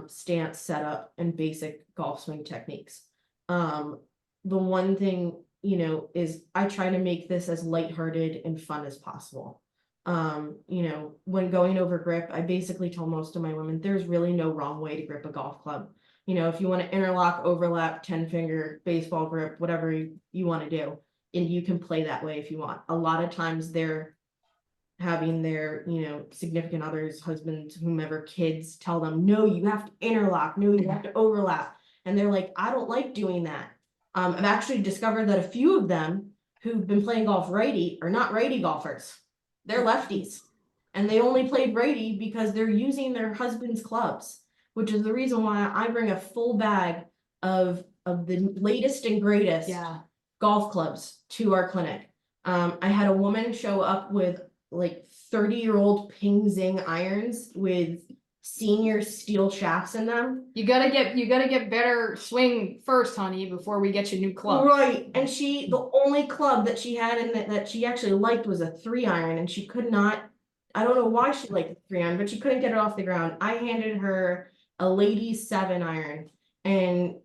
stance, setup, and basic golf swing techniques. The one thing, is I try to make this as lighthearted and fun as possible. When going over grip, I basically tell most of my women, there's really no wrong way to grip a golf club. If you want to interlock, overlap, 10-finger, baseball grip, whatever you want to do, and you can play that way if you want. A lot of times they're having their, significant others, husbands, whomever, kids tell them, no, you have to interlock, no, you have to overlap. And they're like, I don't like doing that. I've actually discovered that a few of them who've been playing golf righty are not righty golfers. They're lefties. And they only played righty because they're using their husband's clubs, which is the reason why I bring a full bag of the latest and greatest Yeah. golf clubs to our clinic. I had a woman show up with like 30-year-old Ping Zing irons with senior steel shafts in them. You gotta get better swing first, honey, before we get you new clubs. Right, and the only club that she had in that she actually liked was a 3-iron, and she could not. I don't know why she liked the 3-iron, but she couldn't get it off the ground. I handed her a ladies 7-iron, and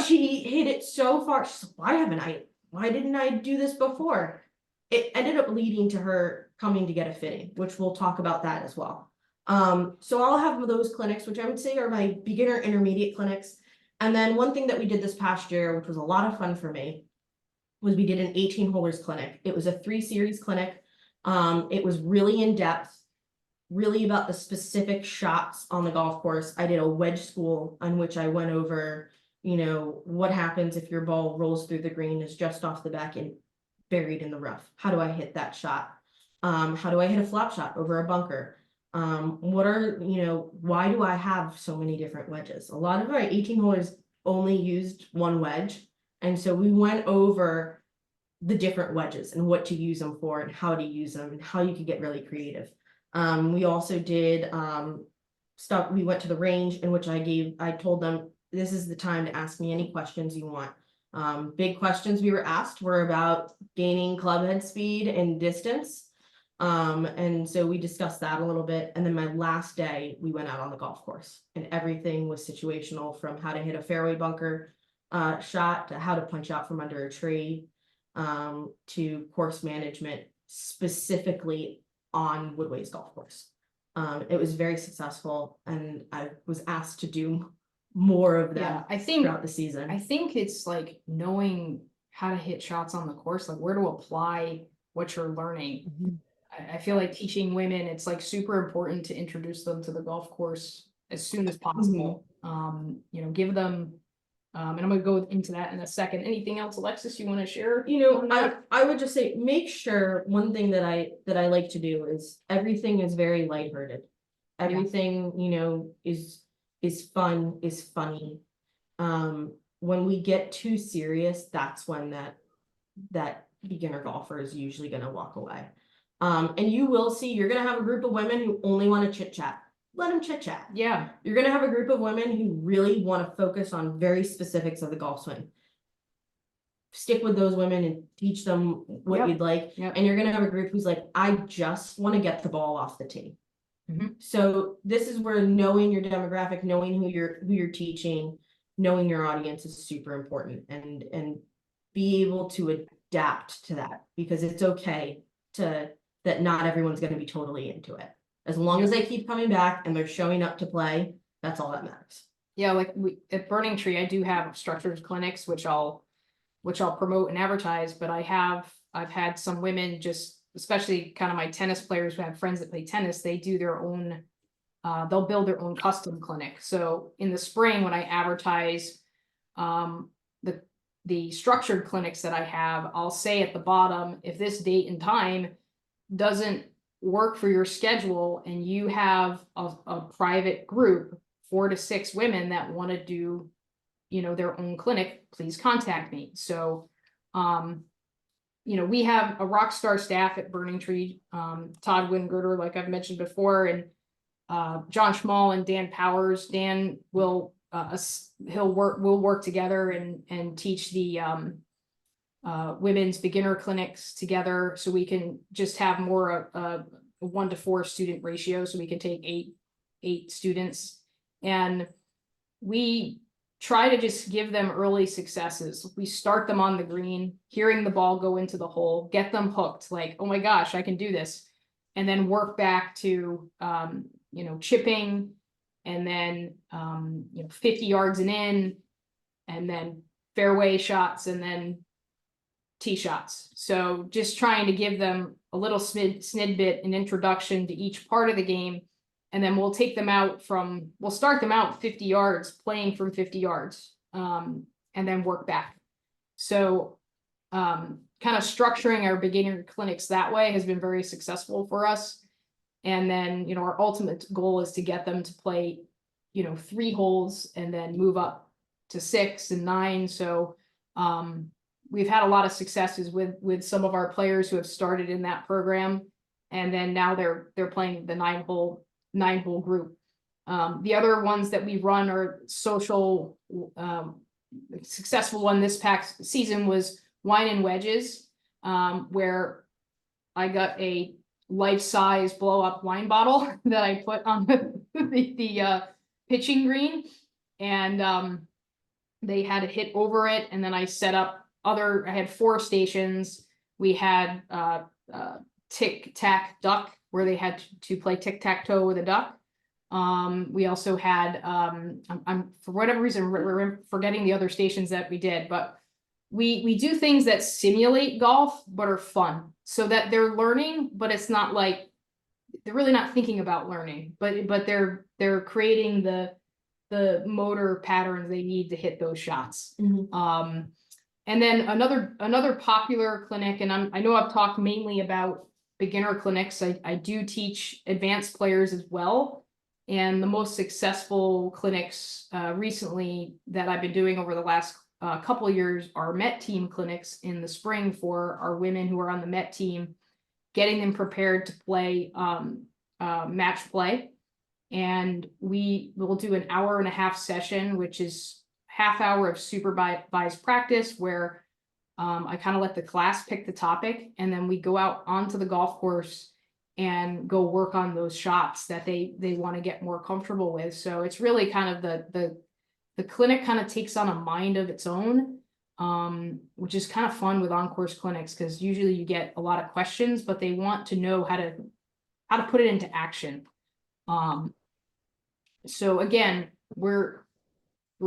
she hit it so far. She's like, why didn't I do this before? It ended up leading to her coming to get a fitting, which we'll talk about that as well. So I'll have those clinics, which I would say are my beginner intermediate clinics. And then one thing that we did this past year, which was a lot of fun for me, was we did an 18 holers clinic. It was a 3-series clinic. It was really in depth, really about the specific shots on the golf course. I did a wedge school on which I went over, what happens if your ball rolls through the green, is just off the back and buried in the rough. How do I hit that shot? How do I hit a flop shot over a bunker? Why do I have so many different wedges? A lot of our 18 holers only used one wedge. And so we went over the different wedges and what to use them for and how to use them and how you could get really creative. We also did stuff. We went to the range in which I told them, this is the time to ask me any questions you want. Big questions we were asked were about gaining club head speed and distance. And so we discussed that a little bit. And then my last day, we went out on the golf course and everything was situational, from how to hit a fairway bunker shot to how to punch out from under a tree, to course management specifically on Woodway's golf course. It was very successful, and I was asked to do more of Yeah, that I think throughout the season. it's like knowing how to hit shots on the course, like where to apply what you're learning. I feel like teaching women, it's like super important to introduce them to the golf course as soon as possible. Give them, and I'm gonna go into that in a second. Anything else, Alexis, you want to share? I would just say, make sure, one thing that I like to do is everything is very lighthearted. Everything, is fun, is funny. When we get too serious, that's when that beginner golfer is usually gonna walk away. And you will see, you're gonna have a group of women who only want to chit chat. Let them chit chat. Yeah. You're gonna have a group of women who really want to focus on very specifics of the golf swing. Stick with those women and teach them what you'd like. Yep. And you're gonna have a group who's like, I just want to get the ball off the tee. So this is where knowing your demographic, knowing who you're teaching, knowing your audience is super important, and be able to adapt to that, because it's okay that not everyone's going to be totally into it. As long as they keep coming back and they're showing up to play, that's all that matters. Yeah, like at Burning Tree, I do have structured clinics, which I'll promote and advertise, but I've had some women, just especially kind of my tennis players who have friends that play tennis, they do their own, they'll build their own custom clinic. So in the spring, when I advertise the structured clinics that I have, I'll say at the bottom, if this date and time doesn't work for your schedule and you have a private group, 4 to 6 women that want to do, their own clinic, please contact me. So, we have a rock star staff at Burning Tree, Todd Wingirter, like I've mentioned before, and John Schmall and Dan Powers. Dan will we'll work together and teach the women's beginner clinics together, so we can just have more a 1 to 4 student ratio, so we can take eight students, and we try to just give them early successes. We start them on the green, hearing the ball go into the hole, get them hooked, like, oh my gosh, I can do this. And then work back to, chipping, and then, 50 yards and in, and then fairway shots, and then tee shots. So just trying to give them a little snidbit, an introduction to each part of the game. And then we'll start them out 50 yards, playing from 50 yards, and then work back. So kind of structuring our beginner clinics that way has been very successful for us. And then, our ultimate goal is to get them to play, 3 holes and then move up to 6 and 9. So we've had a lot of successes with some of our players who have started in that program. And then now they're playing the 9-hole group. The other ones that we run are social, successful one this past season was Wine and Wedges, where I got a life-size blow-up wine bottle that I put on the pitching green, and they had to hit over it, and then I set up I had 4 stations. We had tic-tac-duck, where they had to play tic-tac-toe with a duck. We also had, I'm for whatever reason, we're forgetting the other stations that we did, but we do things that simulate golf, but are fun, so that they're learning, but it's not like, they're really not thinking about learning, but they're creating the motor patterns they need to hit those shots. And then another popular clinic, and I know I've talked mainly about beginner clinics. I do teach advanced players as well. And the most successful clinics recently that I've been doing over the last couple of years are Met team clinics in the spring for our women who are on the Met team, getting them prepared to play match play. And we will do an 1.5-hour session, which is half hour of supervised practice, where I kind of let the class pick the topic, and then we go out onto the golf course and go work on those shots that they want to get more comfortable with. So it's really kind of the clinic kind of takes on a mind of its own, which is kind of fun with on-course clinics, because usually you get a lot of questions, but they want to know how to put it into action. So again, we're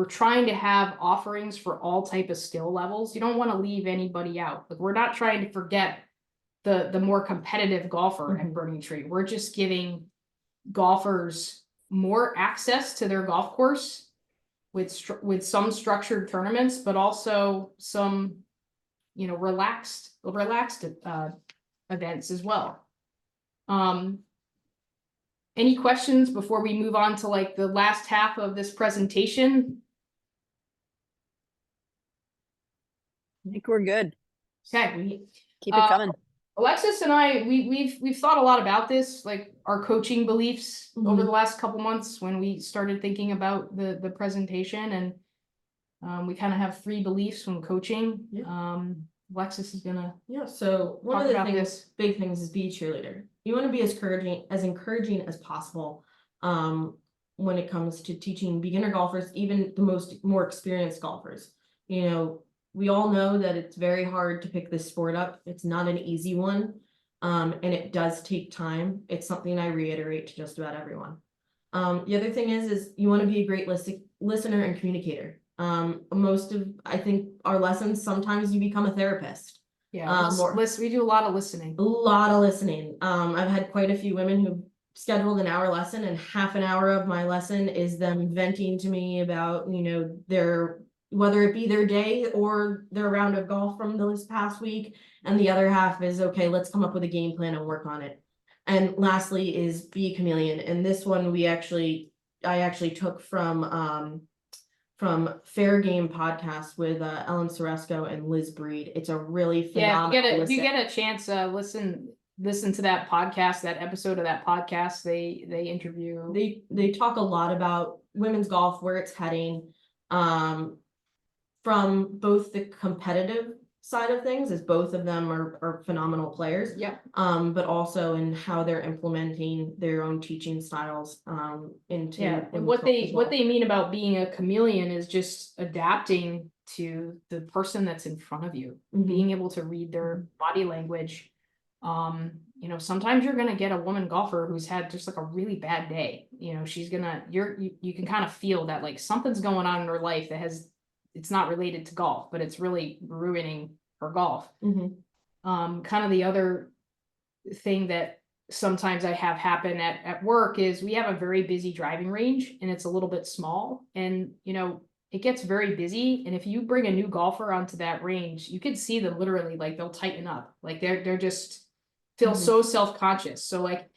trying to have offerings for all type of skill levels. You don't want to leave anybody out. Like, we're not trying to forget the more competitive golfer at Burning Tree. We're just giving golfers more access to their golf course with some structured tournaments, but also some, relaxed events as well. Any questions before we move on to like the last half of this presentation? I think we're good. Okay. Keep it coming. Alexis and I, we've thought a lot about this, like our coaching beliefs over the last couple months when we started thinking about the presentation, and we kind of have 3 beliefs when coaching. Alexis is gonna so one of the big things is be a cheerleader. You want to be as encouraging as possible when it comes to teaching beginner golfers, even the more experienced golfers. We all know that it's very hard to pick this sport up. It's not an easy one. And it does take time. It's something I reiterate to just about everyone. The other thing is you want to be a great listener and communicator. I think our lessons, sometimes you become a therapist. Yeah, we do a lot of listening. I've had quite a few women who scheduled an hour lesson, and half an hour of my lesson is them venting to me about, whether it be their day or their round of golf from this past week. And the other half is, okay, let's come up with a game plan and work on it. And lastly is be a chameleon. And this one I actually took from Fair Game podcast with Ellen Soresco and Liz Breed. It's a really phenomenal. If you get a chance, listen to that podcast, that episode of that podcast. They interview. They talk a lot about women's golf, where it's heading, from both the competitive side of things, as both of them are phenomenal players. But also in how they're implementing their own teaching styles into and what they mean about being a chameleon is just adapting to the person that's in front of you, being able to read their body language. Sometimes you're gonna get a woman golfer who's had just like a really bad day. You can kind of feel that like something's going on in her life that it's not related to golf, but it's really ruining for golf. Mhm. Kind of the other thing that sometimes I have happen at work is we have a very busy driving range and it's a little bit small, and it gets very busy. And if you bring a new golfer onto that range, you can see them literally, like, they'll tighten up, like they're just feel Mhm. so self-conscious. So like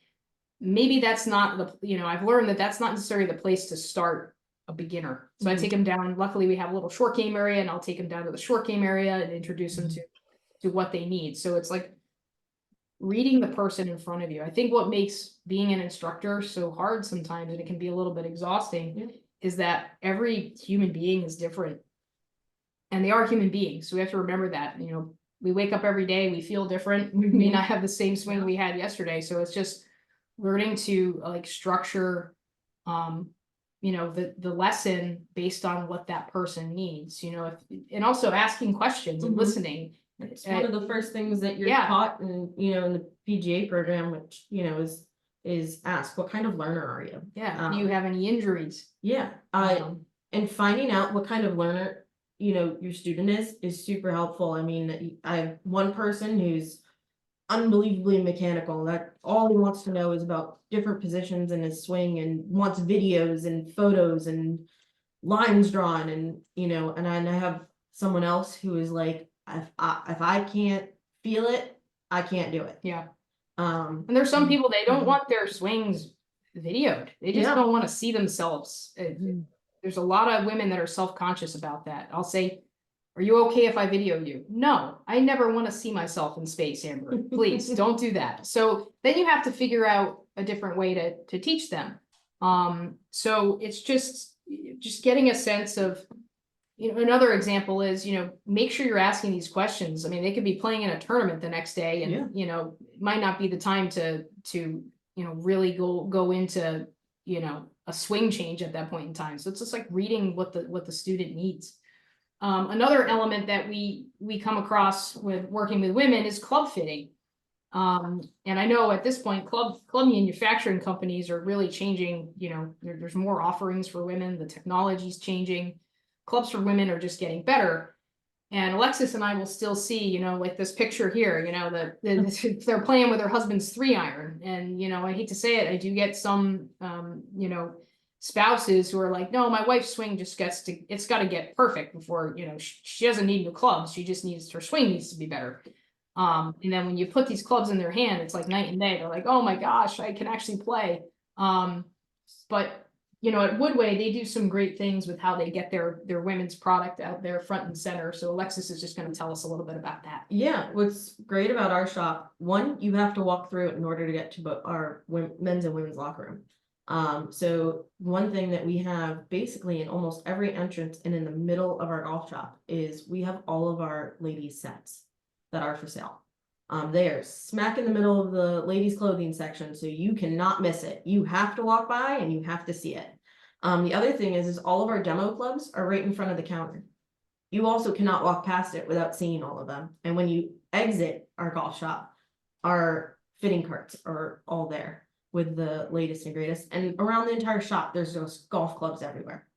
maybe that's not I've learned that that's not necessarily the place to start a beginner. So I Mhm. take them down. Luckily we have a little short game area, and I'll take them down to the short game area and introduce them to what they need. So it's like reading the person in front of you. I think what makes being an instructor so hard sometimes, and it can be a little bit exhausting, Yeah. is that every human being is different. And they are human beings. So we have to remember that, we wake up every day, we feel different. We may Mhm. not have the same swing we had yesterday. So it's just learning to like structure the lesson based on what that person needs, and also asking questions and Mhm. listening. It's one of the first things that you're Yeah. taught in the PGA program, which, is ask, what kind of learner are you? Yeah, do you have any injuries? Yeah. And finding out what kind of learner, your student is super helpful. I mean, I have one person who's unbelievably mechanical, that all he wants to know is about different positions in his swing and wants videos and photos and lines drawn, and and I have someone else who is like, if I can't feel it, I can't do it. Yeah. Um And there's some people, they don't Mhm. want their swings videoed. They just Yeah. don't want to see themselves. Mhm. There's a lot of women that are self-conscious about that. I'll say, are you okay if I video you? No, I never want to see myself in space, Amber. Please don't do that. So then you have to figure out a different way to teach them. So it's just getting a sense of, another example is, make sure you're asking these questions. I mean, they could be playing in a tournament the next day, and it might not be the time to really go into a swing change at that point in time. So it's just like reading what the student needs. Another element that we come across with working with women is club fitting. And I know at this point, club manufacturing companies are really changing. There's more offerings for women. The technology's changing. Clubs for women are just getting better. And Alexis and I will still see, like this picture here, they're playing with her husband's 3-iron. And, I hate to say it, I do get some, spouses who are like, no, my wife's swing just it's got to get perfect before, she doesn't need new clubs. She just her swing needs to be better. And then when you put these clubs in their hand, it's like night and day. They're like, oh my gosh, I can actually play. But at Woodway, they do some great things with how they get their women's product out there front and center. So Alexis is just going to tell us a little bit about that. Yeah, what's great about our shop, one, you have to walk through it in order to get to our men's and women's locker room. So one thing that we have basically in almost every entrance and in the middle of our golf shop is we have all of our ladies sets that are for sale. They are smack in the middle of the ladies clothing section, so you cannot miss it. You have to walk by and you have to see it. The other thing is all of our demo clubs are right in front of the counter. You also cannot walk past it without seeing all of them. And when you exit our golf shop, our fitting carts are all there with the latest and greatest. And around the entire shop, there's those golf clubs everywhere.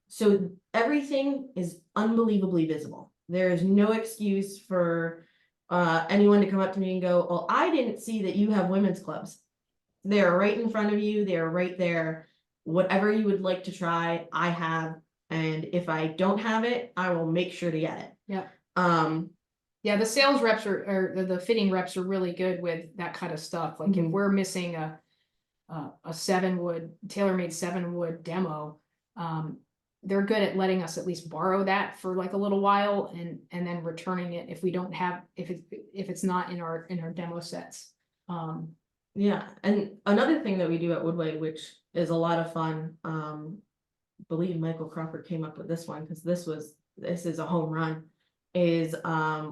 So everything is unbelievably visible. There is no excuse for anyone to come up to me and go, well, I didn't see that you have women's clubs. They're right in front of you. They're right there. Whatever you would like to try, I have. And if I don't have it, I will make sure to get it. Yeah. Yeah, the sales reps or the fitting reps are really good with that kind of stuff. Like if we're missing a 7-wood, tailor-made 7-wood demo, they're good at letting us at least borrow that for like a little while and then returning it if we don't have, if it's not in our demo sets. Yeah, and another thing that we do at Woodway, which is a lot of fun, believe Michael Crawford came up with this one because this is a home run, is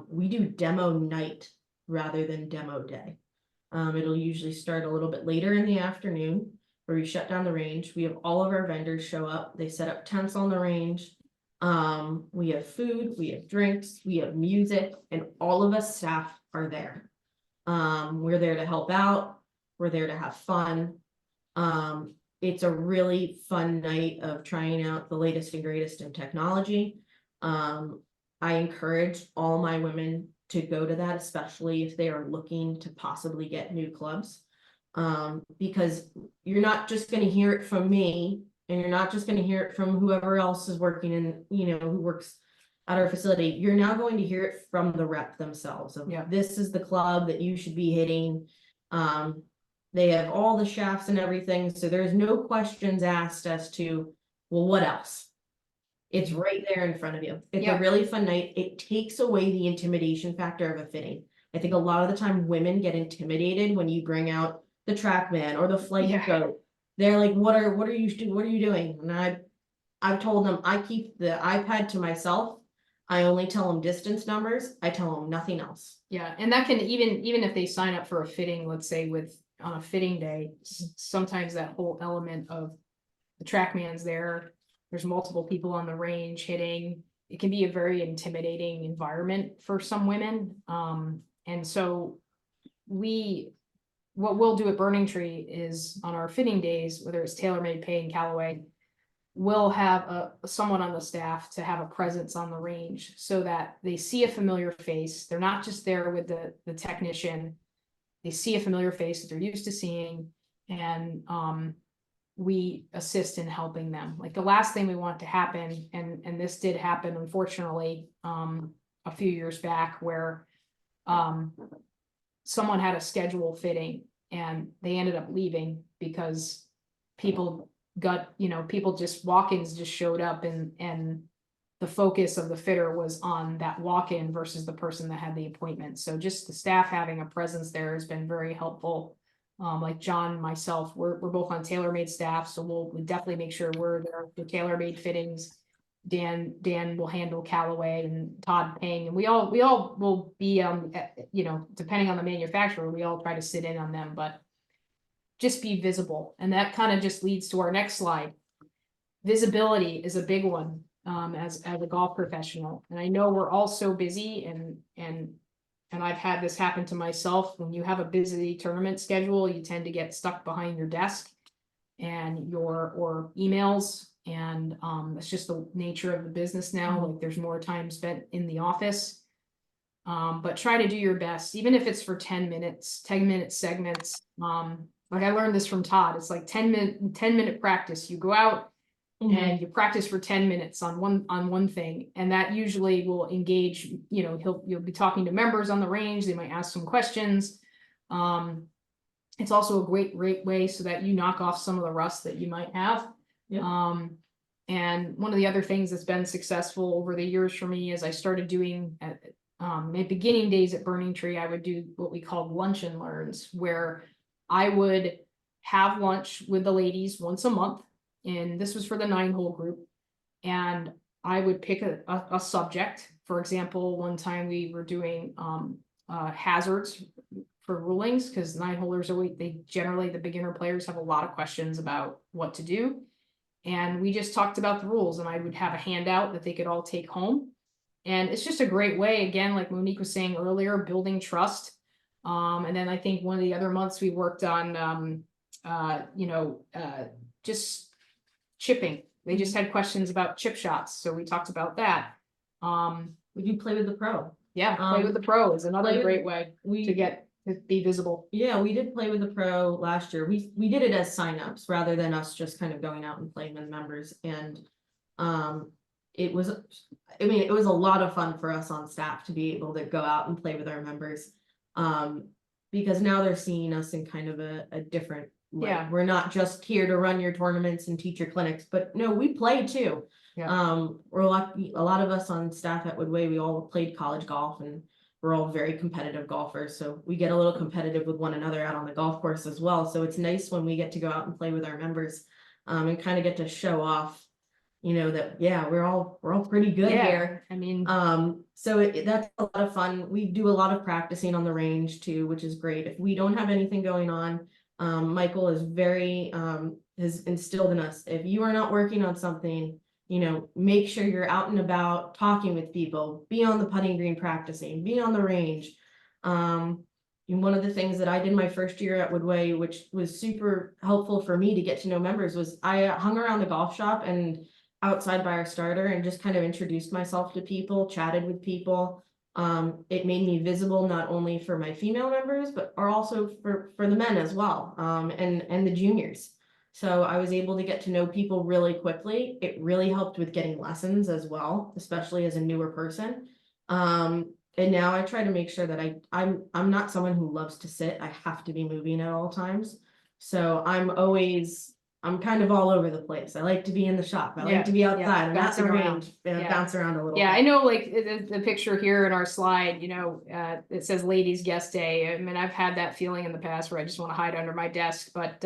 we do demo night rather than demo day. It'll usually start a little bit later in the afternoon where we shut down the range. We have all of our vendors show up. They set up tents on the range. We have food, we have drinks, we have music, and all of us staff are there. We're there to help out. We're there to have fun. It's a really fun night of trying out the latest and greatest in technology. I encourage all my women to go to that, especially if they are looking to possibly get new clubs. Because you're not just gonna hear it from me, and you're not just gonna hear it from whoever else is working in, who works at our facility. You're now going to hear it from the rep themselves of, Yeah. this is the club that you should be hitting. They have all the shafts and everything, so there's no questions asked as to, well, what else? It's right there in front of you. It's Yeah. a really fun night. It takes away the intimidation factor of a fitting. I think a lot of the time women get intimidated when you bring out the TrackMan or the flight Yeah. goat. They're like, what are you doing? And I've told them, I keep the iPad to myself. I only tell them distance numbers. I tell them nothing else. Yeah, and that can even if they sign up for a fitting, let's say on a fitting day, sometimes that whole element of the TrackMan's there. There's multiple people on the range hitting. It can be a very intimidating environment for some women. And so what we'll do at Burning Tree is on our fitting days, whether it's TaylorMade, Pay, and Callaway, we'll have someone on the staff to have a presence on the range so that they see a familiar face. They're not just there with the technician. They see a familiar face that they're used to seeing, and we assist in helping them. Like the last thing we want to happen, and this did happen unfortunately a few years back, where someone had a schedule fitting and they ended up leaving because people just walk-ins just showed up, and the focus of the fitter was on that walk-in versus the person that had the appointment. So just the staff having a presence there has been very helpful. Like John and myself, we're both on TaylorMade staff, so we'll definitely make sure we're there for TaylorMade fittings. Dan will handle Callaway, and Todd Payne, and we all will be depending on the manufacturer, we all try to sit in on them, but just be visible. And that kind of just leads to our next slide. Visibility is a big one as a golf professional. And I know we're all so busy, and I've had this happen to myself. When you have a busy tournament schedule, you tend to get stuck behind your desk and or emails. And it's just the nature of the business now. Like there's more time spent in the office. But try to do your best, even if it's for 10 minute segments. Like I learned this from Todd. It's like 10 minute practice. You go out and you practice for 10 minutes on one thing, and that usually will engage, you'll be talking to members on the range. They might ask some questions. It's also a great way so that you knock off some of the rust that you might have. Yeah. And one of the other things that's been successful over the years for me is I started doing at my beginning days at Burning Tree, I would do what we called lunch and learns, where I would have lunch with the ladies once a month. And this was for the 9-hole group. And I would pick a subject. For example, one time we were doing hazards for rulings, because 9-holers the beginner players have a lot of questions about what to do. And we just talked about the rules, and I would have a handout that they could all take home. And it's just a great way, again, like Monique was saying earlier, building trust. And then I think one of the other months we worked on, just chipping. They just had questions about chip shots. So we talked about that. We do play with the pro. Yeah, play with the pro is another great way to be visible. Yeah, we did play with the pro last year. We did it as signups rather than us just kind of going out and playing with members. And it was a lot of fun for us on staff to be able to go out and play with our members. Because now they're seeing us in kind of a different way. Yeah. We're not just here to run your tournaments and teach your clinics, but no, we play too. Yeah. We're lucky, a lot of us on staff at Woodway, we all played college golf, and we're all very competitive golfers. So we get a little competitive with one another out on the golf course as well. So it's nice when we get to go out and play with our members, and kind of get to show off, that, yeah, we're all pretty good here. I mean, so that's a lot of fun. We do a lot of practicing on the range too, which is great. If we don't have anything going on, Michael is has instilled in us, if you are not working on something, make sure you're out and about talking with people, be on the putting green practicing, be on the range. And one of the things that I did my first year at Woodway, which was super helpful for me to get to know members, was I hung around the golf shop, and outside by our starter and just kind of introduced myself to people, chatted with people. It made me visible not only for my female members, but are also for the men as well, and the juniors. So I was able to get to know people really quickly. It really helped with getting lessons as well, especially as a newer person. And now I try to make sure that I'm not someone who loves to sit. I have to be moving at all times. So I'm kind of all over the place. I like to be in the shop. I like to be outside. I'm at the bouncing around. range, Yeah. bounce around a little Yeah, bit. I know, like, the picture here in our slide, you know, it says ladies guest day. I mean, I've had that feeling in the past where I just want to hide under my desk, but,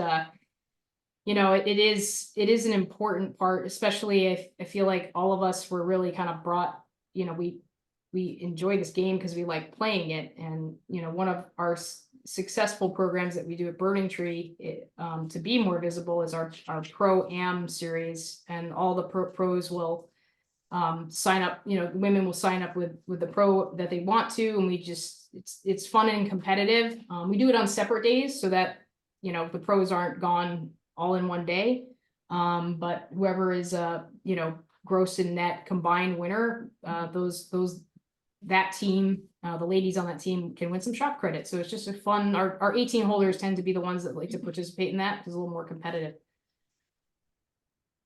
you know, it is an important part, especially if I feel like all of us were really kind of brought, you know, we enjoy this game because we like playing it. And, you know, one of our successful programs that we do at Burning Tree, to be more visible, is our Pro-Am series, and all the pros will sign up, you know, women will sign up with the pro that they want to, and we just, it's fun and competitive. We do it on separate days so that, you know, the pros aren't gone all in one day. But whoever is you know, gross and net combined winner, that team, the ladies on that team can win some shop credit. So it's just a fun, our 18 holders tend to be the ones that like to participate in that because it's a little more competitive.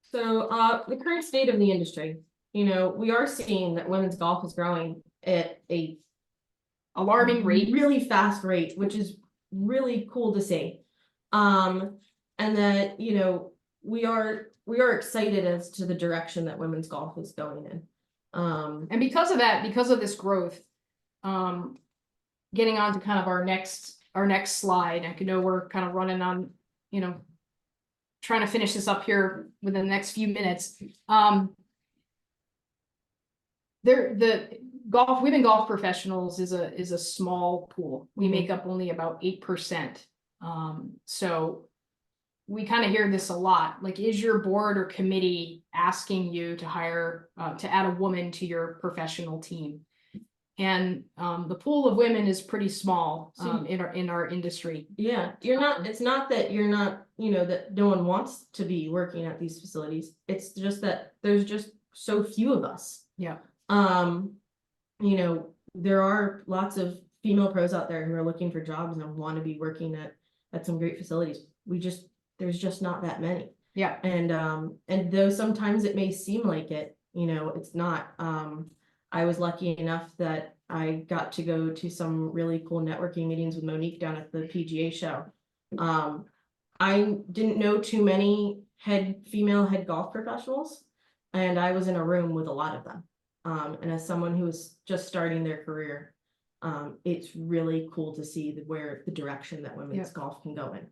So the current state of the industry, you know, we are seeing that women's golf is growing at a Alarming rate. really fast rate, which is really cool to see. And that, you know, we are excited as to the direction that women's golf is going in. And because of that, because of this growth, getting on to kind of our next slide, I know we're kind of running on, you know, trying to finish this up here within the next few minutes. The women golf professionals is a small pool. We make up only about 8%. So we kind of hear this a lot, like, is your board or committee asking you to hire, to add a woman to your professional team? And the pool of women is pretty small in our industry. Yeah, it's not that you're not, you know, that no one wants to be working at these facilities. It's just that there's just so few of us. Yeah. You know, there are lots of female pros out there who are looking for jobs and want to be working at some great facilities. There's just not that many. Yeah. And though sometimes it may seem like it, you know, it's not. I was lucky enough that I got to go to some really cool networking meetings with Monique down at the PGA show. I didn't know too many female head golf professionals, and I was in a room with a lot of them. And as someone who is just starting their career, it's really cool to see where the direction that women's golf can go in.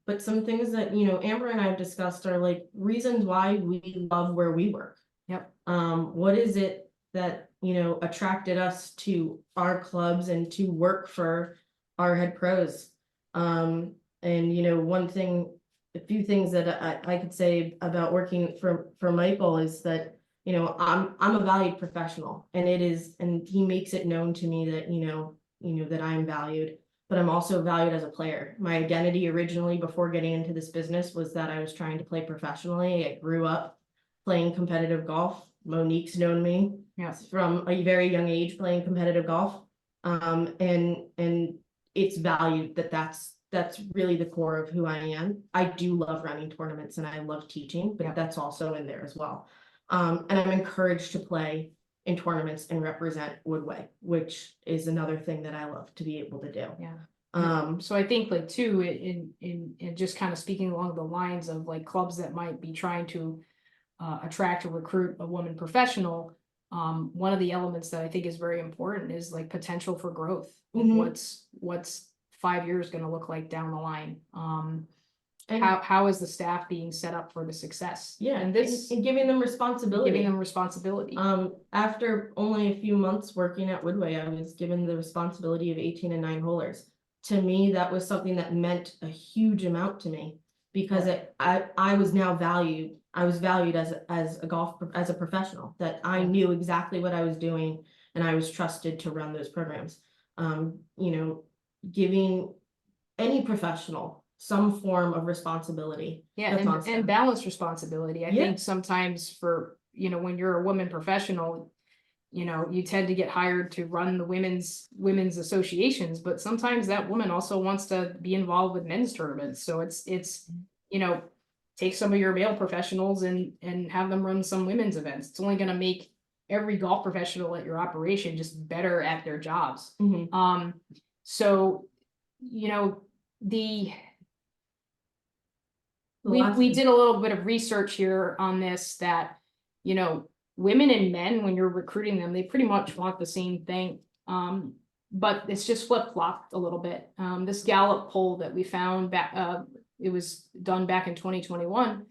But some things that, you know, Amber and I have discussed are like reasons why we love where we work. Yep. What is it that, you know, attracted us to our clubs and to work for our head pros? And, you know, a few things that I could say about working for Michael is that, you know, I'm a valued professional, and he makes it known to me that, you know, that I'm valued. But I'm also valued as a player. My identity originally, before getting into this business, was that I was trying to play professionally. I grew up playing competitive golf. Monique's known me from a very young age playing competitive golf. And it's valued that's really the core of who I am. I do love running tournaments and I love teaching, but that's also in there as well. And I'm encouraged to play in tournaments and represent Woodway, which is another thing that I love to be able to do. Yeah. So I think, like, too, in just kind of speaking along the lines of like clubs that might be trying to attract or recruit a woman professional, one of the elements that I think is very important is like potential for growth. What's 5 years going to look like down the line? And how is the staff being set up for the success? Yeah, and giving them responsibility. After only a few months working at Woodway, I was given the responsibility of 18 and 9 holers. To me, that was something that meant a huge amount to me, because I was now valued. I was valued as a professional, that I knew exactly what I was doing, and I was trusted to run those programs. You know, giving any professional some form of responsibility. Yeah, That's and, on STEM. balanced responsibility. I Yeah. think sometimes for, you know, when you're a woman professional, you know, you tend to get hired to run the women's associations, but sometimes that woman also wants to be involved with men's tournaments. So it's, you know, take some of your male professionals and have them run some women's events. It's only gonna make every golf professional at your operation just better at their jobs. Mhm. So, you know, we Lots of- did a little bit of research here on this that, you know, women and men, when you're recruiting them, they pretty much want the same thing. But it's just flip-flopped a little bit. This Gallup poll that we found back, it was done back in 2021.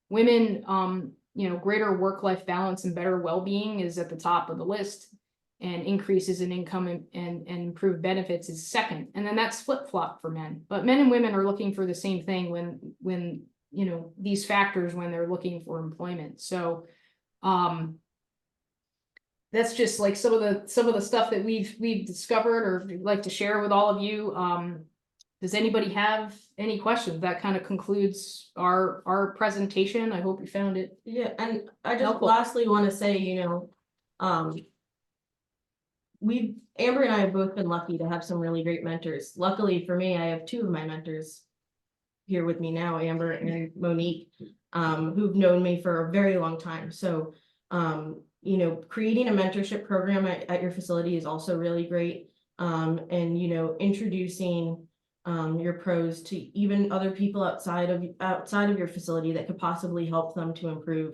Women, you know, greater work-life balance and better well-being is at the top of the list. And increases in income and improved benefits is second. And then that's flip-flop for men. But men and women are looking for the same thing when you know, these factors when they're looking for employment. So that's just like some of the stuff that we've discovered or we'd like to share with all of you. Does anybody have any questions? That kind of concludes our presentation. I hope you found it. Yeah, and I just Helpful. lastly want to say, you know, Amber and I have both been lucky to have some really great mentors. Luckily for me, I have two of my mentors here with me now, Amber and Monique, who've known me for a very long time. So, you know, creating a mentorship program at your facility is also really great. And, you know, introducing your pros to even other people outside of your facility that could possibly help them to improve.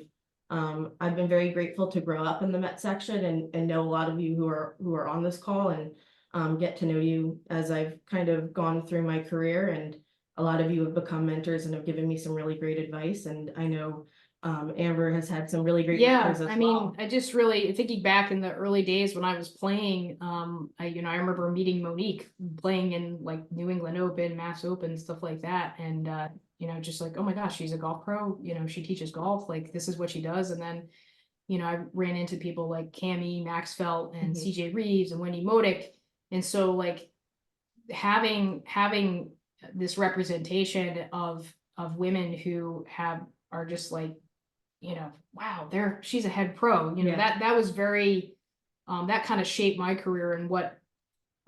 I've been very grateful to grow up in the Met section and know a lot of you who are on this call and get to know you as I've kind of gone through my career, and a lot of you have become mentors and have given me some really great advice. And I know Amber has had some really great mentors as I well. mean, I just really thinking back in the early days when I was playing, I remember meeting Monique playing in like New England Open, Mass Open, stuff like that. And, you know, just like, oh my gosh, she's a golf pro, you know, she teaches golf, like this is what she does. And then, you know, I ran into people like Cammie Maxfelt and CJ Reeves and Wendy Modick. And so like having this representation of women who are just like, you know, wow, she's a head pro, you know, Yeah. that was very, that kind of shaped my career and what,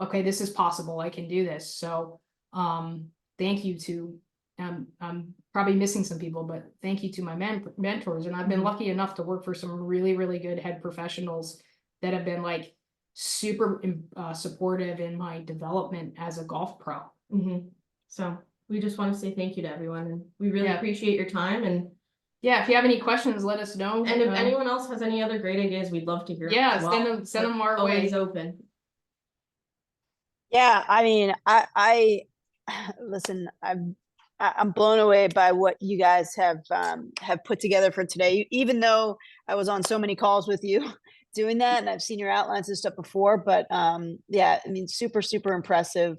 okay, this is possible, I can do this. So, thank you to, I'm probably missing some people, but thank you to my mentors. And I've been lucky enough to work for some really, really good head professionals that have been like super supportive in my development as a golf pro. So we just want to say thank you to everyone, and we really Yeah. appreciate your time. And Yeah, if you have any questions, let us know. if anyone else has any other great ideas, we'd love to hear. Yeah, as well. send them our Always way. open. Yeah, I mean, I listen, I'm blown away by what you guys have put together for today. Even though I was on so many calls with you doing that, and I've seen your outlines and stuff before, but yeah, I mean, super impressive.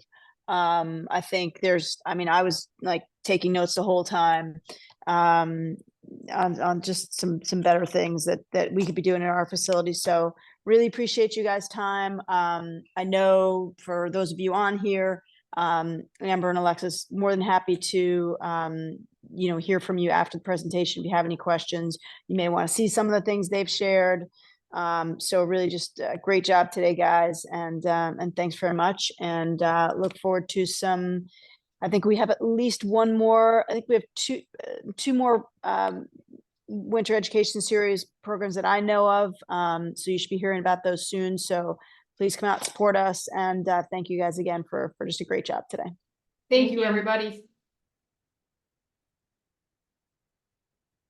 I think I was like taking notes the whole time on just some better things that we could be doing in our facility. So really appreciate you guys' time. I know for those of you on here, Amber and Alexis, more than happy to you know, hear from you after the presentation. If you have any questions, you may want to see some of the things they've shared. So really just a great job today, guys. And thanks very much. And look forward to some, I think we have at least one more, I think we have two more winter education series programs that I know of. So you should be hearing about those soon. So please come out, support us. And thank you guys again for just a great job today. Thank you, everybody.